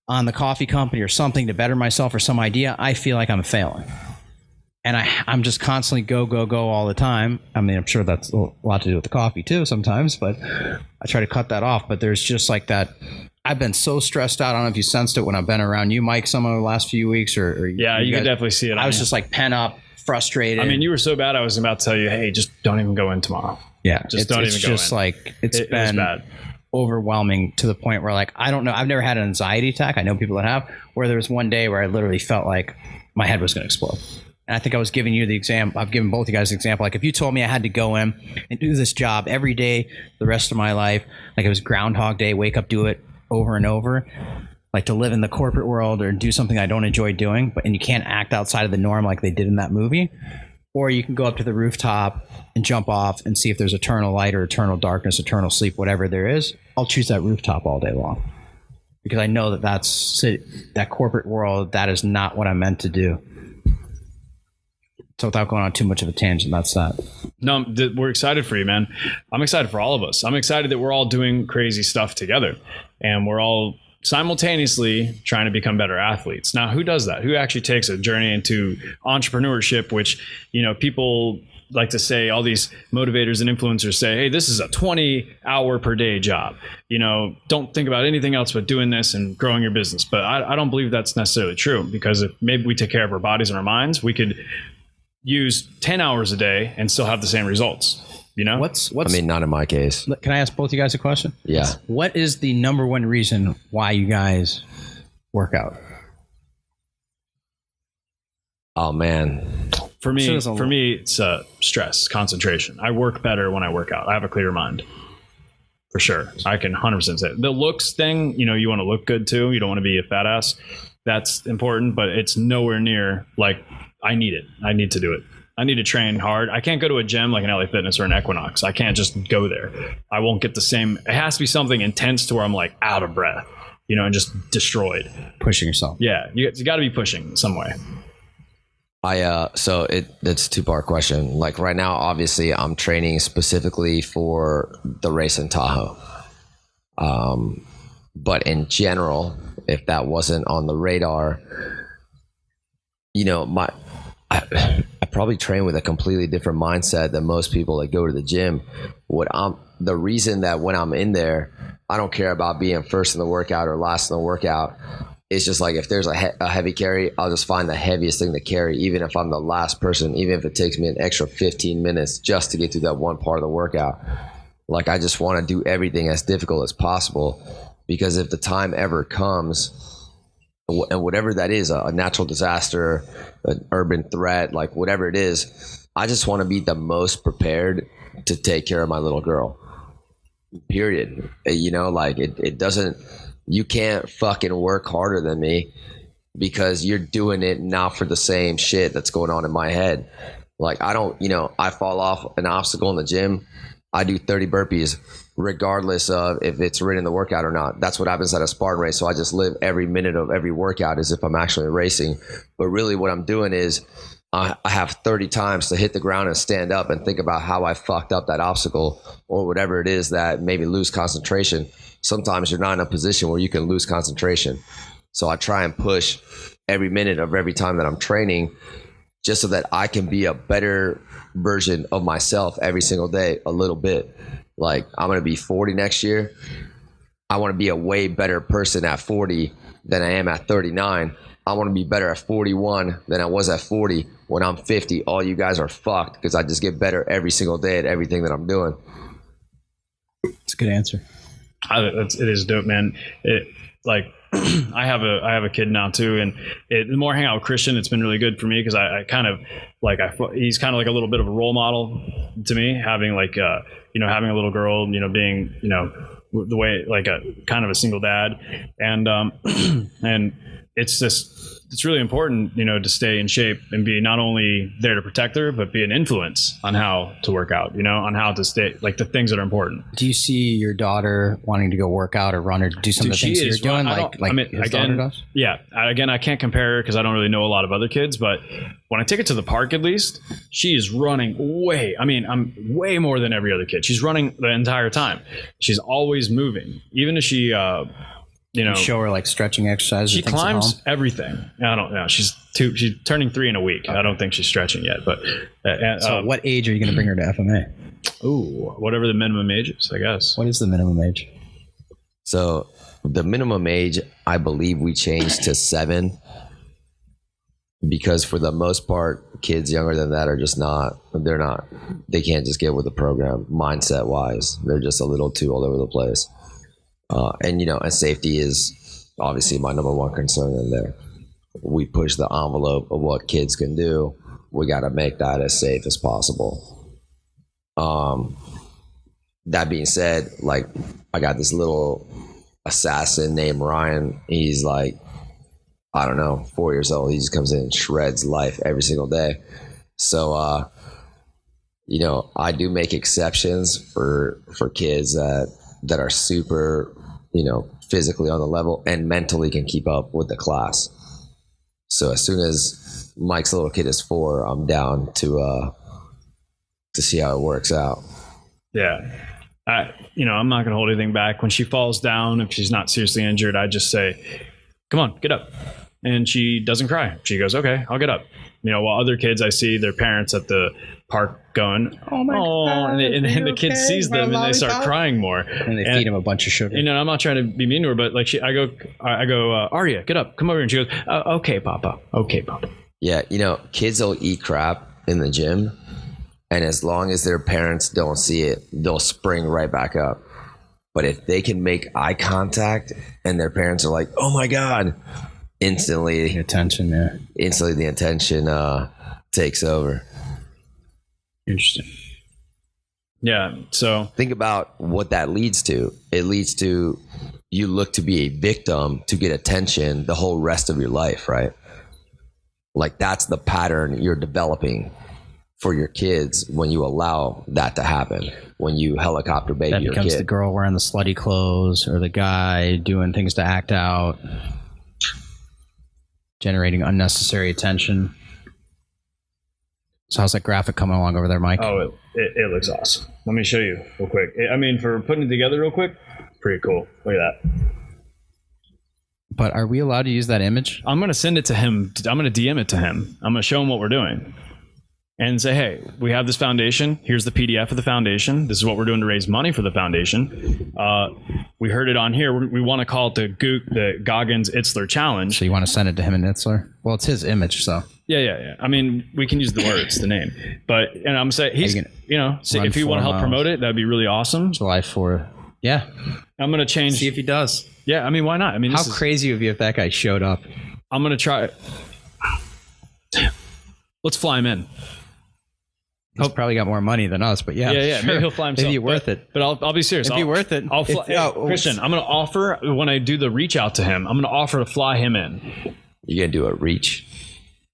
on the coffee company or something to better myself or some idea, I feel like I'm failing. And I'm just constantly go all the time. I mean, I'm sure that's a lot to do with the coffee too sometimes, but I try to cut that off. But there's just like that. I've been so stressed out. I don't know if you sensed it when I've been around you, Mike, some of the last few weeks. Or yeah, you can definitely see it. I was just like pent up, frustrated. I mean, you were so bad. I was about to tell you, hey, just don't even go in tomorrow. Yeah, just don't even go in. It's just like it's been bad. Overwhelming to the point where like I don't know. I've never had an anxiety attack. I know people that have. Where there was one day where I literally felt like my head was going to explode. And I think I was giving you the example. I've given both you guys the example. Like if you told me I had to go in and do this job every day the rest of my life, like it was Groundhog Day, wake up, do it over and over, like to live in the corporate world or do something I don't enjoy doing, and you can't act outside of the norm like they did in that movie, or you can go up to the rooftop and jump off and see if there's eternal light or eternal darkness, eternal sleep, whatever there is. I'll choose that rooftop all day long because I know that's that corporate world. That is not what I'm meant to do. So without going on too much of a tangent, that's that. No, we're excited for you, man. I'm excited for all of us. I'm excited that we're all doing crazy stuff together and we're all simultaneously trying to become better athletes. Now, who does that? Who actually takes a journey into entrepreneurship, which, you know, people like to say, all these motivators and influencers say, hey, this is a 20-hour per day job. You know, don't think about anything else but doing this and growing your business. But I don't believe that's necessarily true, because if maybe we take care of our bodies and our minds, we could use 10 hours a day and still have the same results. You know, I mean, not in my case. Can I ask both you guys a question? Yeah. What is the number one reason why you guys work out? Oh man, For me, it's stress, concentration. I work better when I work out. I have a clear mind. For sure. I can 100% say it. The looks thing, you know, you want to look good too. You don't want to be a fat ass. That's important, but it's nowhere near like I need it. I need to do it. I need to train hard. I can't go to a gym like an LA Fitness or an Equinox. I can't just go there. I won't get the same. It has to be something intense to where I'm like out of breath, you know, and just destroyed. Pushing yourself. Yeah. You got to be pushing in some way. So it's a 2-part question. Like right now, obviously I'm training specifically for the race in Tahoe. But in general, if that wasn't on the radar, you know, I probably train with a completely different mindset than most people that go to the gym. The reason that when I'm in there, I don't care about being first in the workout or last in the workout. It's just like if there's a heavy carry, I'll just find the heaviest thing to carry, even if I'm the last person, even if it takes me an extra 15 minutes just to get through that one part of the workout. Like I just want to do everything as difficult as possible, because if the time ever comes, and whatever that is, a natural disaster, an urban threat, like whatever it is, I just want to be the most prepared to take care of my little girl. Period. You know, like it doesn't, you can't fucking work harder than me because you're doing it not for the same shit that's going on in my head. Like I don't, you know, I fall off an obstacle in the gym, I do 30 burpees regardless of if it's written in the workout or not. That's what happens at a Spartan race. So I just live every minute of every workout as if I'm actually racing. But really what I'm doing is I have 30 times to hit the ground and stand up and think about how I fucked up that obstacle or whatever it is that made me lose concentration. Sometimes you're not in a position where you can lose concentration. So I try and push every minute of every time that I'm training just so that I can be a better version of myself every single day a little bit. Like I'm going to be 40 next year. I want to be a way better person at 40 than I am at 39. I want to be better at 41 than I was at 40. When I'm 50, all you guys are fucked because I just get better every single day at everything that I'm doing. It's a good answer. It is dope, man. I have a kid now too, and the more I hang out with Christian, it's been really good for me because I kind of like he's kind of like a little bit of a role model to me, having like having a little girl, you know, being, you know, the way like a kind of a single dad, and and it's really important, you know, to stay in shape and be not only there to protect her, but be an influence on how to work out, you know, on how to stay, like the things that are important. Do you see your daughter wanting to go work out or run or do some of the things that you're doing? His daughter does? Yeah. Again, I can't compare her because I don't really know a lot of other kids, but when I take her to the park, at least she is running I'm way more than every other kid. She's running the entire time. She's always moving. Even if she, you know, show her like stretching exercises. She climbs everything. I don't know. She's turning 3 in a week. Okay. I don't think she's stretching yet. But so, what age are you going to bring her to FMA? Ooh, whatever the minimum age is, I guess. What is the minimum age? So the minimum age, I believe we changed to 7, because for the most part, kids younger than that are just they can't just get with the program mindset wise. They're just a little too all over the place. And, you know, and safety is obviously my number one concern in there. We push the envelope of what kids can do. We got to make that as safe as possible. That being said, like I got this little assassin named Ryan. He's like, I don't know, 4 years old. He just comes in and shreds life every single day. So, you know, I do make exceptions for kids that are super, you know, physically on the level and mentally can keep up with the class. So as soon as Mike's little kid is 4, I'm down to see how it works out. Yeah. I'm not going to hold anything back. When she falls down, if she's not seriously injured, I just say, come on, get up. And she doesn't cry. She goes, okay, I'll get up. You know, while other kids, I see their parents at the park going, oh my God, and the kid sees them and they start crying more. And they feed him a bunch of sugar. You know, I'm not trying to be mean to her, but like I go, Arya, get up, come over here. And she goes, okay, Papa. Yeah, you know, kids will eat crap in the gym, and as long as their parents don't see it, they'll spring right back up. But if they can make eye contact and their parents are like, oh my God, instantly the attention takes over. Interesting. Yeah. So Think about what that leads to. It leads to you look to be a victim to get attention the whole rest of your life, right? Like that's the pattern you're developing for your kids when you allow that to happen. When you helicopter baby That your becomes kid. the girl wearing the slutty clothes or the guy doing things to act out, generating unnecessary attention. So how's that graphic coming along over there, Mike? Oh, it looks awesome. Let me show you real quick. I mean, for putting it together real quick, pretty cool. Look at that. But are we allowed to use that image? I'm going to send it to him. I'm going to DM it to him. I'm going to show him what we're doing and say, hey, we have this foundation. Here's the PDF of the foundation. This is what we're doing to raise money for the foundation. We heard it on here. We want to call it the Goggins-Itzler challenge. So you want to send it to him and Itzler? Well, it's his image, so. Yeah. I mean, we can use the words, the name, but and I'm saying he's, if you want to help promote it, that'd be really awesome. July 4th. Yeah. I'm going to change. See if he does. Yeah. I mean, why not? I mean, how crazy would it be if that guy showed up? I'm going to try. Let's fly him in. He's probably got more money than us, but yeah. Sure. Maybe he'll fly himself. Maybe worth it. But I'll be serious. It'd be worth it. I'll fly, Christian, I'm going to offer, when I do the reach out to him, I'm going to offer to fly him in. You're going to do a reach.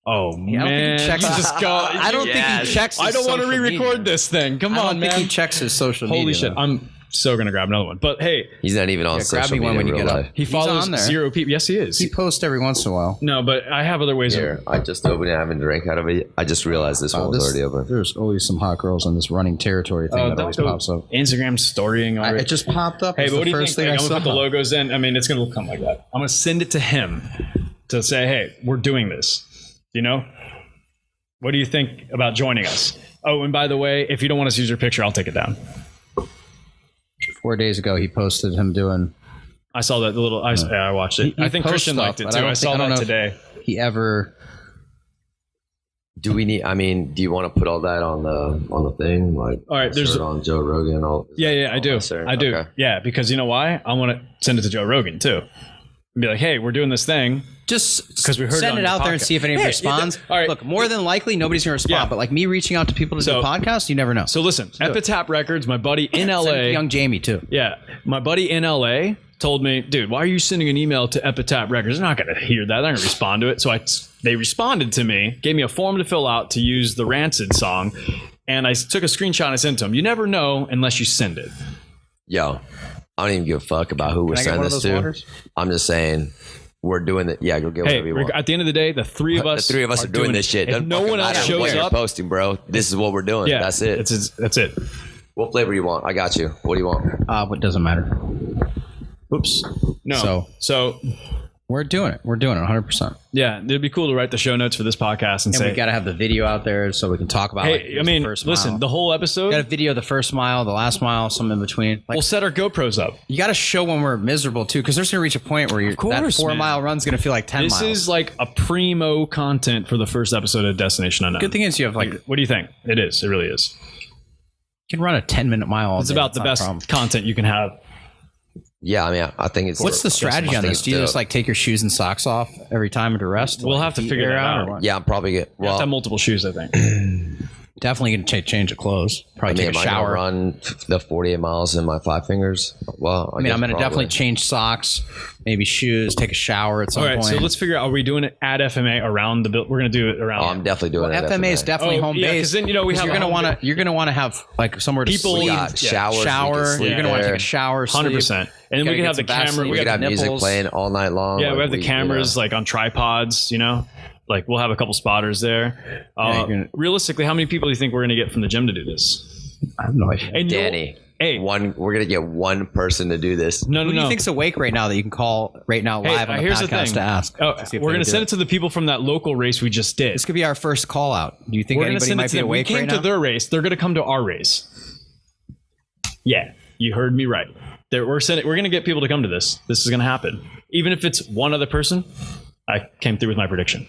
Oh, yeah, man. I don't think he checks his I don't want to social re-record media. this thing. Come on, I don't man. think he checks his social media. Holy shit. though. I'm so going to grab another one. But hey. He's not even on grab social me media one when in you real get life. up. He follows on there. 0 people. Yes, he is. He posts every once in a while. No, but I have other ways. Here, I just opened it. I haven't drank out of it. I just realized this one was already open. There's always some hot girls on this running territory thing that always pops up. Instagram storying. It just popped up. Hey, It's but what the do you first think? thing I'm I going to put the saw. logos in. I mean, it's going to come like that. I'm going to send it to him to say, hey, we're doing this. You know? What do you think about joining us? Oh, and by the way, if you don't want us to use your picture, I'll take it down. 4 days ago, he posted him doing. I saw that little. I watched it. He I think posts Christian liked it stuff, too. but I saw that know if today. He ever. Do we need? I mean, do you want to put all that on the thing? Like, All right, there's on Joe Rogan. I do. I do. Okay. Yeah, because you know why? I want to send it to Joe Rogan too. And be like, hey, we're doing this thing. Just 'Cause we heard it send on it your out there and podcast. see if anybody Yeah, responds. all right. Look, more than likely, nobody's going to respond. Yeah. But like me reaching out to people to do So- a podcast, you never know. So listen, Epitaph Records, my buddy in Send it to LA. young Jamie too. Yeah, my buddy in LA told me, dude, why are you sending an email to Epitaph Records? They're not going to hear that. They're not going to respond to it. So they responded to me, gave me a form to fill out to use the Rancid song. And I took a screenshot and I sent it to him. You never know unless you send it. Yo, I don't even give a fuck about who we're Can I get sending one of this those to. waters? I'm just saying we're doing it. Yeah, go get Hey, whatever you want. at the end of the day, the three of us are doing this shit. If Doesn't no fucking one else matter shows what you're up, posting, bro. This is what we're doing. yeah, That's it. That's it. What flavor you want? I got you. What do you want? What doesn't matter. Oops. No. So we're doing it. We're doing it 100%. yeah, it'd be cool to write the show notes for this podcast and And say, we got to have the video out there so we can talk about. hey, I mean, listen, the whole episode. got to video the first mile, the last mile, something in between. Like, We'll set our GoPros up. you got to show when we're miserable too, because there's going to reach a point where that course, 4 man. mile run's going to feel like 10 This miles. is like a primo content for the first episode of Destination Unknown. Good thing is you have like, you What do you think? It is. It really is. can run a 10-minute mile. all It's day. about the not a best problem. content you can have. Yeah, I mean, I think it's. What's the strategy on this? Do you just like take your shoes and socks off every time to rest? We'll have to keep figure air that out. or what? Yeah, I'm probably good. You have to Well, have multiple shoes, I think. Definitely going to change of clothes. Probably I mean, take a am I shower. gonna run the 48 miles in my 5 fingers? Well, I mean, I'm going to definitely change socks, maybe shoes, take a shower at some All right, point. so let's figure out, are we doing it at FMA around the build? We're going to do it around. Oh, I'm definitely doing it. FMA is definitely Oh, home yeah, base. 'cause then, you know, we have you're a going to home want to you're going to want to have like somewhere to People- sleep. We got showers. shower. You're going to want to take a shower. 100%. And then we can have the camera. We We could have have music nipples. playing all night long. Yeah, like we have the cameras like on tripods, you know? Like we'll have a couple spotters there. Yeah, you're gonna- Realistically, how many people do you think we're going to get from the gym to do this? I have no idea. And Danny. Hey, We're gonna get one person to do this. no. Who do you think's awake right now that you can call right now Hey, live on the here's the podcast thing. to ask? Oh, to see if we're they going can to do send it to the people from that local race we just did. This could be our first call out. Do you think We're going to anybody send it might to be them. We awake came right to now? their race. They're going to come to our race. Yeah, you heard me right. We're going to get people to come to this. This is going to happen. Even if it's one other person, I came through with my prediction.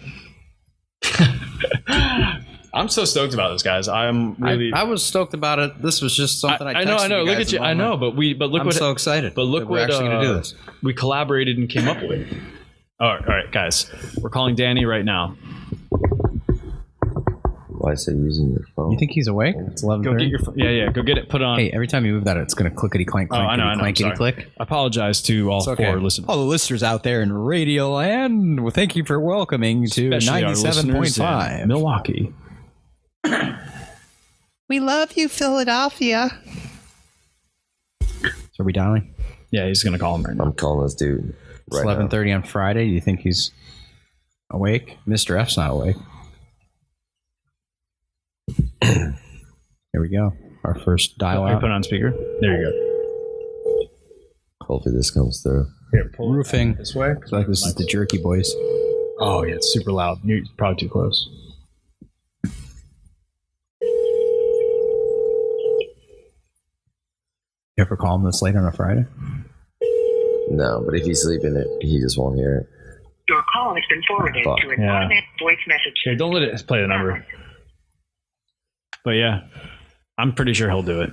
I'm so stoked about this, guys. I'm really. I was stoked about it. This was just something I know. texted Look guys at you. in the I know, moment. but look I'm what. so excited. But look that we're what actually going to do this. we collaborated and came up with. All right, guys. We're calling Danny right now. Why is it using your phone? You think he's awake? It's 11:30. Go get your phone. Yeah. Go get it. Put it on. Hey, every time you move that, it's going to clickety clank, I know. clankety click. I apologize to all four listeners. All the listeners out there in Radio Land, well, thank you for welcoming to 97.5 Milwaukee. We love you, Philadelphia. So are we dialing? Yeah, he's going to call him right now. I'm calling this dude. It's 11:30 on Friday. Do you think he's awake? Mr. F's not awake. Here we go. Our first dial out. Put it on speaker. There you go. Hopefully this comes through. Here, pull roofing this way. I feel like this is the Jerky Boys. Oh yeah, it's super loud. You're probably too close. You ever call him this late on a Friday? No, but if he's sleeping, he just won't hear it. Your call has been forwarded to an automatic voice message. Here, don't let it play the number. But yeah, I'm pretty sure he'll do it.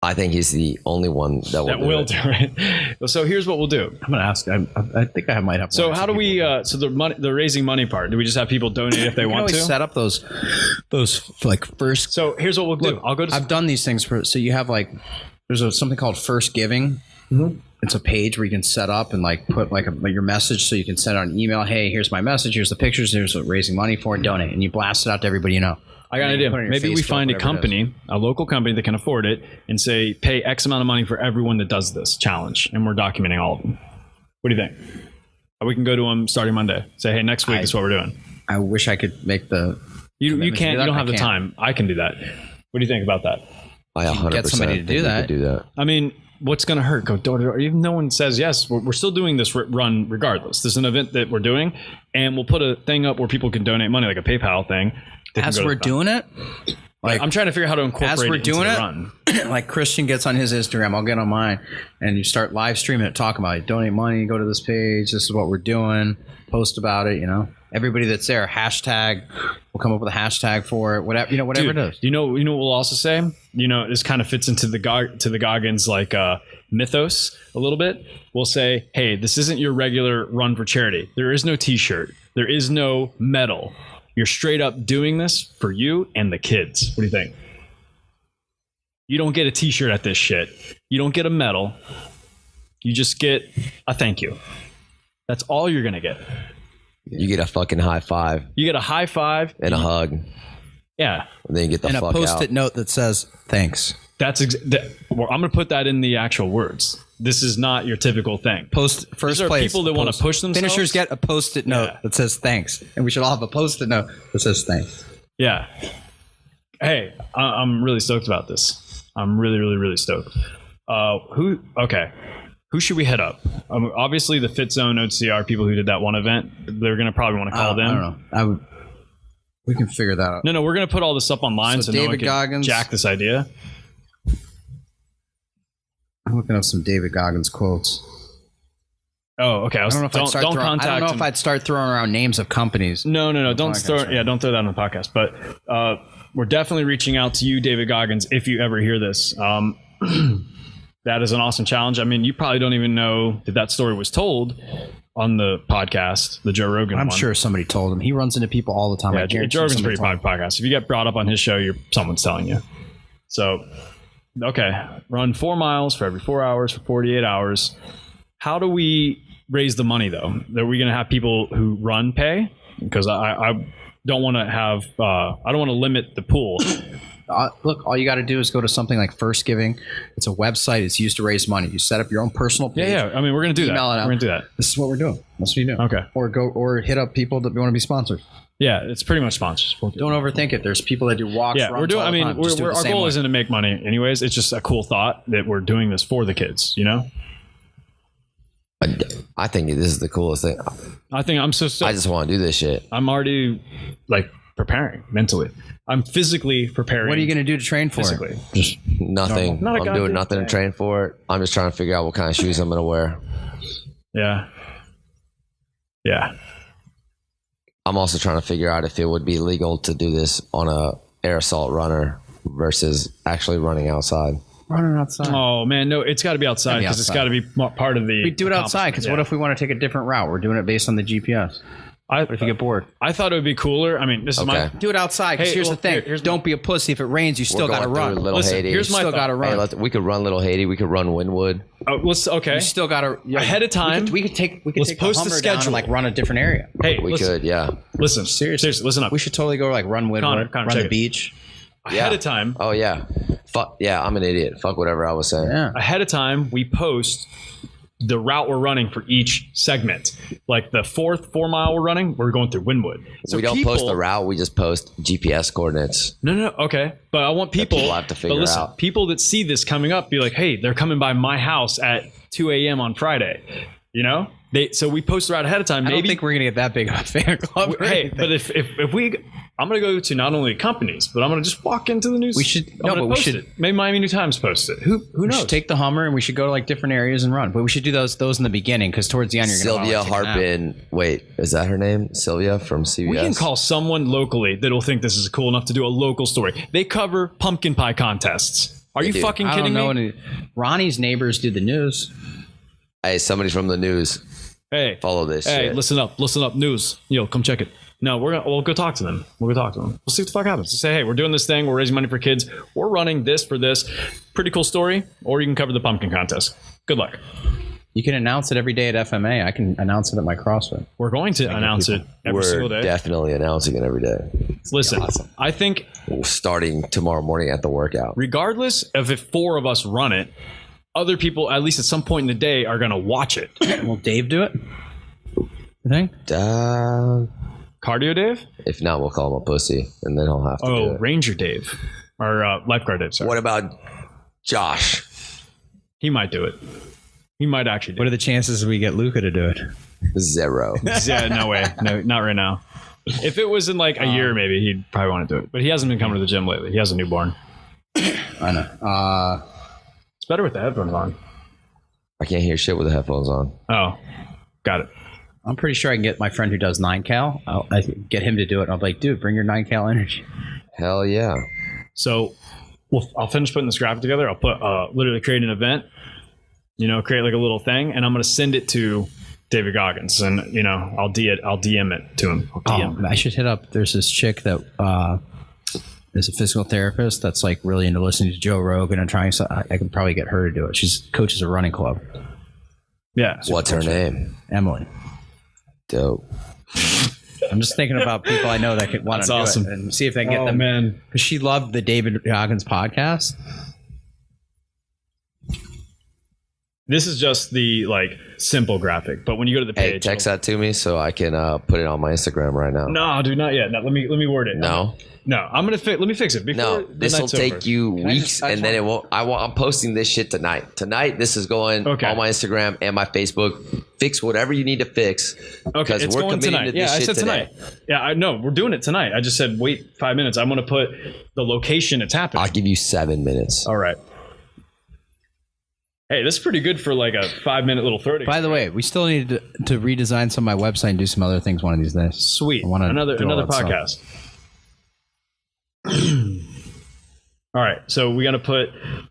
I think he's the only one that will do it. So here's what we'll do. I'm gonna ask. I think I might have. So how do we? So the raising money part. Do we just have people donate if they want to? Set up those like first. So here's what we'll do. I'll go. I've done these things for. So you have like there's something called First Giving. Mm-hmm. It's a page where you can set up and like put like your message, so you can send out an email. Hey, here's my message. Here's the pictures. Here's what raising money for. Donate, and you blast it out to everybody you know. I got an idea. Maybe we find a company, a local company that can afford it, and say pay X amount of money for everyone that does this challenge, and we're documenting all of them. What do you think? We can go to them starting Monday. Say, hey, next week is what we're doing. I wish I could make the. You can't. You don't have the time. I can do that. What do you think about that? I 100% get somebody to do that. I mean, what's going to hurt? Go door to door. Even no one says yes. We're still doing this run regardless. This is an event that we're doing, and we'll put a thing up where people can donate money, like a PayPal thing. As we're doing it, like I'm trying to figure out how to incorporate as we're it into doing the it, run. Like Christian gets on his Instagram, I'll get on mine, and you start live streaming it, talk about it. Donate money, go to this page. This is what we're doing. Post about it. You know, everybody that's there, hashtag. We'll come up with a hashtag for it. Whatever Dude, it is. You know what we'll also say. You know, this kind of fits into the Goggins like mythos a little bit. We'll say, hey, this isn't your regular run for charity. There is no T-shirt. There is no medal. You're straight up doing this for you and the kids. What do you think? You don't get a T-shirt at this shit. You don't get a medal. You just get a thank you. That's all you're going to get. You get a fucking high five. You get a high five. And a hug. Yeah. And then you get the fuck out. And a post-it note that says, thanks. That's I'm going to put that in the actual words. This is not your typical thing. First These are place. People that want to push themselves. Finishers get a post-it note that says thanks. And we should all have a post-it note that says thanks. Yeah. Hey, I'm really stoked about this. I'm really, really, really stoked. Who should we hit up? Obviously, the Fit Zone OCR people who did that one event, they're going to probably want to call them. I don't know. We can figure that out. No, we're going to put all this up online so no one can Goggins, jack this idea. I'm looking up some David Goggins quotes. Oh, okay. I don't know if I'd start throwing around names of companies. No. Don't throw that on the podcast. But we're definitely reaching out to you, David Goggins, if you ever hear this. That is an awesome challenge. I mean, you probably don't even know that story was told on the podcast, the Joe Rogan one. I'm sure somebody told him. He runs into people all the time. Yeah, Joe Rogan's pretty popular podcast. If you get brought up on his show, someone's telling you. So, okay, run 4 miles for every 4 hours for 48 hours. How do we raise the money, though? Are we going to have people who run pay? Because I don't want to have, I don't want to limit the pool. Look, all you got to do is go to something like First Giving. It's a website. It's used to raise money. You set up your own personal page. Yeah. I mean, we're going to do that. We're going to do that. This is what we're doing. That's what you do. Okay. Or hit up people that want to be sponsored. Yeah, it's pretty much sponsors. Don't overthink it. There's people that do walks. Yeah, we're doing. I mean, our goal isn't to make money, anyways. It's just a cool thought that we're doing this for the kids. You know. I think this is the coolest thing. I think I'm so stoked. I just want to do this shit. I'm already preparing mentally. I'm physically preparing. What are you going to do to train for physically? It? Just nothing. I'm doing nothing to train for it. I'm just trying to figure out what kind of shoes I'm going to wear. Yeah. I'm also trying to figure out if it would be legal to do this on a air assault runner versus actually running outside. Running outside. Oh man, no, it's got to be outside because it's got to be part of the. We do it outside because what if we want to take a different route? We're doing it based on the GPS. What if you get bored? I thought it would be cooler. I mean, this is my... Do it outside. Because here's the thing. Don't be a pussy. If it rains, you still got to run. Little Haiti. Here's my still got to run. Hey, we could run Little Haiti. We could run Wynwood. Okay. You still got to... Ahead of time. We could take let's the post the Hummer down schedule. and run a different area. Hey, We could, yeah. Listen, seriously, listen up. We should totally go run Wynwood, Connor, run the check it. beach. Ahead of time. Oh, yeah. Fuck, yeah, I'm an idiot. Fuck whatever I was saying. Yeah. Ahead of time, we post the route we're running for each segment. Like the 4 mile we're running, we're going through Wynwood. So we don't post the route. We just post GPS coordinates. No. Okay. But I want people have to figure out. People that see this coming up, be like, hey, they're coming by my house at 2 a.m. on Friday. You know? So we post the route ahead of time. I don't think we're going to get that big of a fan club. Hey, but if I'm going to go to not only companies, but I'm going to just walk into the news. We should it. Maybe Miami New Times post it. Who knows? We should take the Hummer and we should go to different areas and run. But we should do those in the beginning because towards the end you're going to Sylvia Harpin. Wait, is that her name? Sylvia from CBS? We can call someone locally that'll think this is cool enough to do a local story. They cover pumpkin pie contests. Are you fucking kidding me? Ronnie's neighbors do the news. Hey, somebody from the news. Hey, follow this. Hey, shit. listen up, news. Come check it. No, we'll go talk to them. We'll see what the fuck happens. Say, hey, we're doing this thing. We're raising money for kids. We're running this for this. Pretty cool story. Or you can cover the pumpkin contest. Good luck. You can announce it every day at FMA. I can announce it at my CrossFit. We're going to announce it every single day. We're definitely announcing it every day. Listen, I think starting tomorrow morning at the workout. Regardless of if 4 of us run it, other people, at least at some point in the day, are going to watch it. Will Dave do it? You think? Cardio Dave? If not, we'll call him a pussy, and then he'll have to do it. Ranger Dave. Or Lifeguard Dave, sorry. What about Josh? He might do it. He might actually do it. What are the chances we get Luca to do it? 0. Yeah, no way. No, not right now. If it was in a year, maybe he'd probably want to do it. But he hasn't been coming to the gym lately. He has a newborn. I know. It's better with the headphones on. I can't hear shit with the headphones on. Oh, got it. I'm pretty sure I can get my friend who does 9 cal. I can get him to do it. And I'll be like, dude, bring your 9 cal energy. Hell yeah. So I'll finish putting this graphic together. I'll put literally create an event, create a little thing, and I'm going to send it to David Goggins, and I'll DM it to him. I should hit up. There's this chick that is a physical therapist that's really into listening to Joe Rogan and trying. So I can probably get her to do it. She's coaches a running club. Yeah. What's her name? Emily. Dope. I'm just thinking about people I know that could want to do awesome. it and see if they can get them. Man, because she loved the David Goggins podcast. This is just the simple graphic, but when you go to the page, text that to me so I can put it on my Instagram right now. No, dude, not yet. No, let me word it. No. No, I'm gonna let me fix it. No, this will take you weeks, and then it won't. I'm posting this shit tonight. Tonight, this is going on my Instagram and my Facebook. Fix whatever you need to fix. Okay, it's we're going committing tonight. to this shit tonight. Yeah, I know we're doing it tonight. I just said wait 5 minutes. I'm gonna put the location it's happening. I'll give you 7 minutes. All right. Hey, this is pretty good for a 5-minute little 30. By the way, we still need to redesign some of my website and do some other things one of these days. Sweet. Another podcast. All right, so we got to put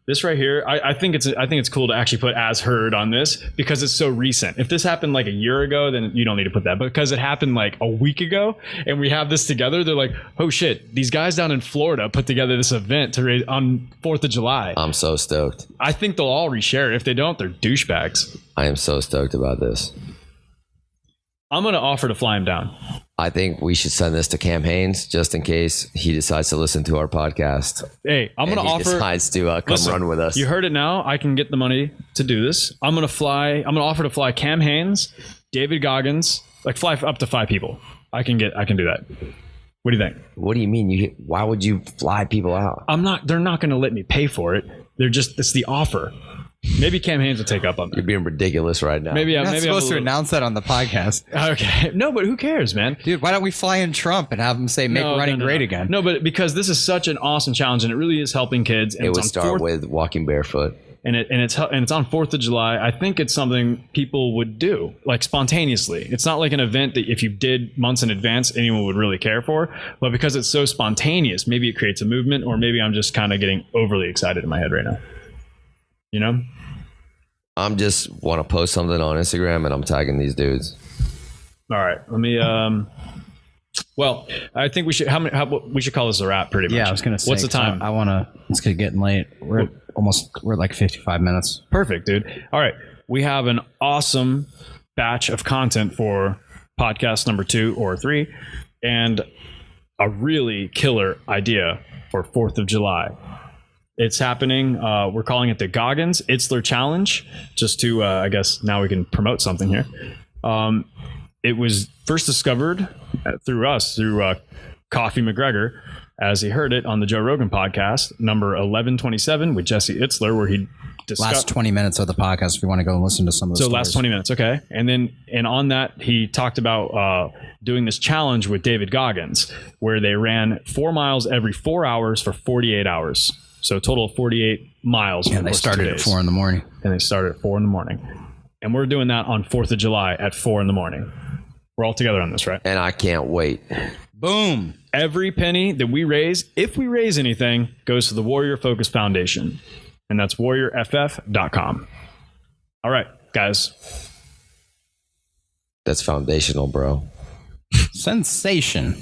this right here. I think it's cool to actually put as heard on this because it's so recent. If this happened a year ago, then you don't need to put that. But because it happened a week ago, and we have this together, they're like, "Oh shit!" These guys down in Florida put together this event to raise on 4th of July. I'm so stoked. I think they'll all reshare it. If they don't, they're douchebags. I am so stoked about this. I'm gonna offer to fly him down. I think we should send this to Cam Haines just in case he decides to listen to our podcast. Hey, I'm going to offer. Decides to come run with us. You heard it now. I can get the money to do this. I'm going to offer to fly Cam Haines, David Goggins, fly up to 5 people. I can do that. What do you think? What do you mean? Why would you fly people out? They're not going to let me pay for it. It's the offer. Maybe Cam Haines will take up on that. You're being ridiculous right now. You're not supposed to announce that on the podcast. Okay. No, but who cares, man? Dude, why don't we fly in Trump and have him say, make running great again? No, but because this is such an awesome challenge and it really is helping kids. And it would start with walking barefoot. And it's on 4th of July. I think it's something people would do spontaneously. It's not like an event that if you did months in advance, anyone would really care for. But because it's so spontaneous, maybe it creates a movement, or maybe I'm just kind of getting overly excited in my head right now. I'm just want to post something on Instagram and I'm tagging these dudes. All right. Let me. Well, I think we should. We should call this a wrap. Pretty much. Yeah, I was gonna say. What's the time? I want to. It's getting late. We're like 55 minutes. Perfect, dude. All right, we have an awesome batch of content for podcast number 2 or 3, and a really killer idea for 4th of July. It's happening. We're calling it the Goggins-Itzler Challenge. Just to, I guess, now we can promote something here. It was first discovered through Coffee McGregor, as he heard it on the Joe Rogan podcast, number 1127 with Jesse Itzler, where he discussed last 20 minutes of the podcast. If you want to go and listen to some of the stories. last 20 minutes, okay. And on that, he talked about doing this challenge with David Goggins, where they ran 4 miles every 4 hours for 48 hours. So a total of 48 miles. And they started at 4 in the morning. And they started at 4 in the morning. And we're doing that on 4th of July at 4 in the morning. We're all together on this, right? And I can't wait. Boom. Every penny that we raise, if we raise anything, goes to the Warrior Focus Foundation. And that's warriorff.com. All right, guys. That's foundational, bro. Sensation.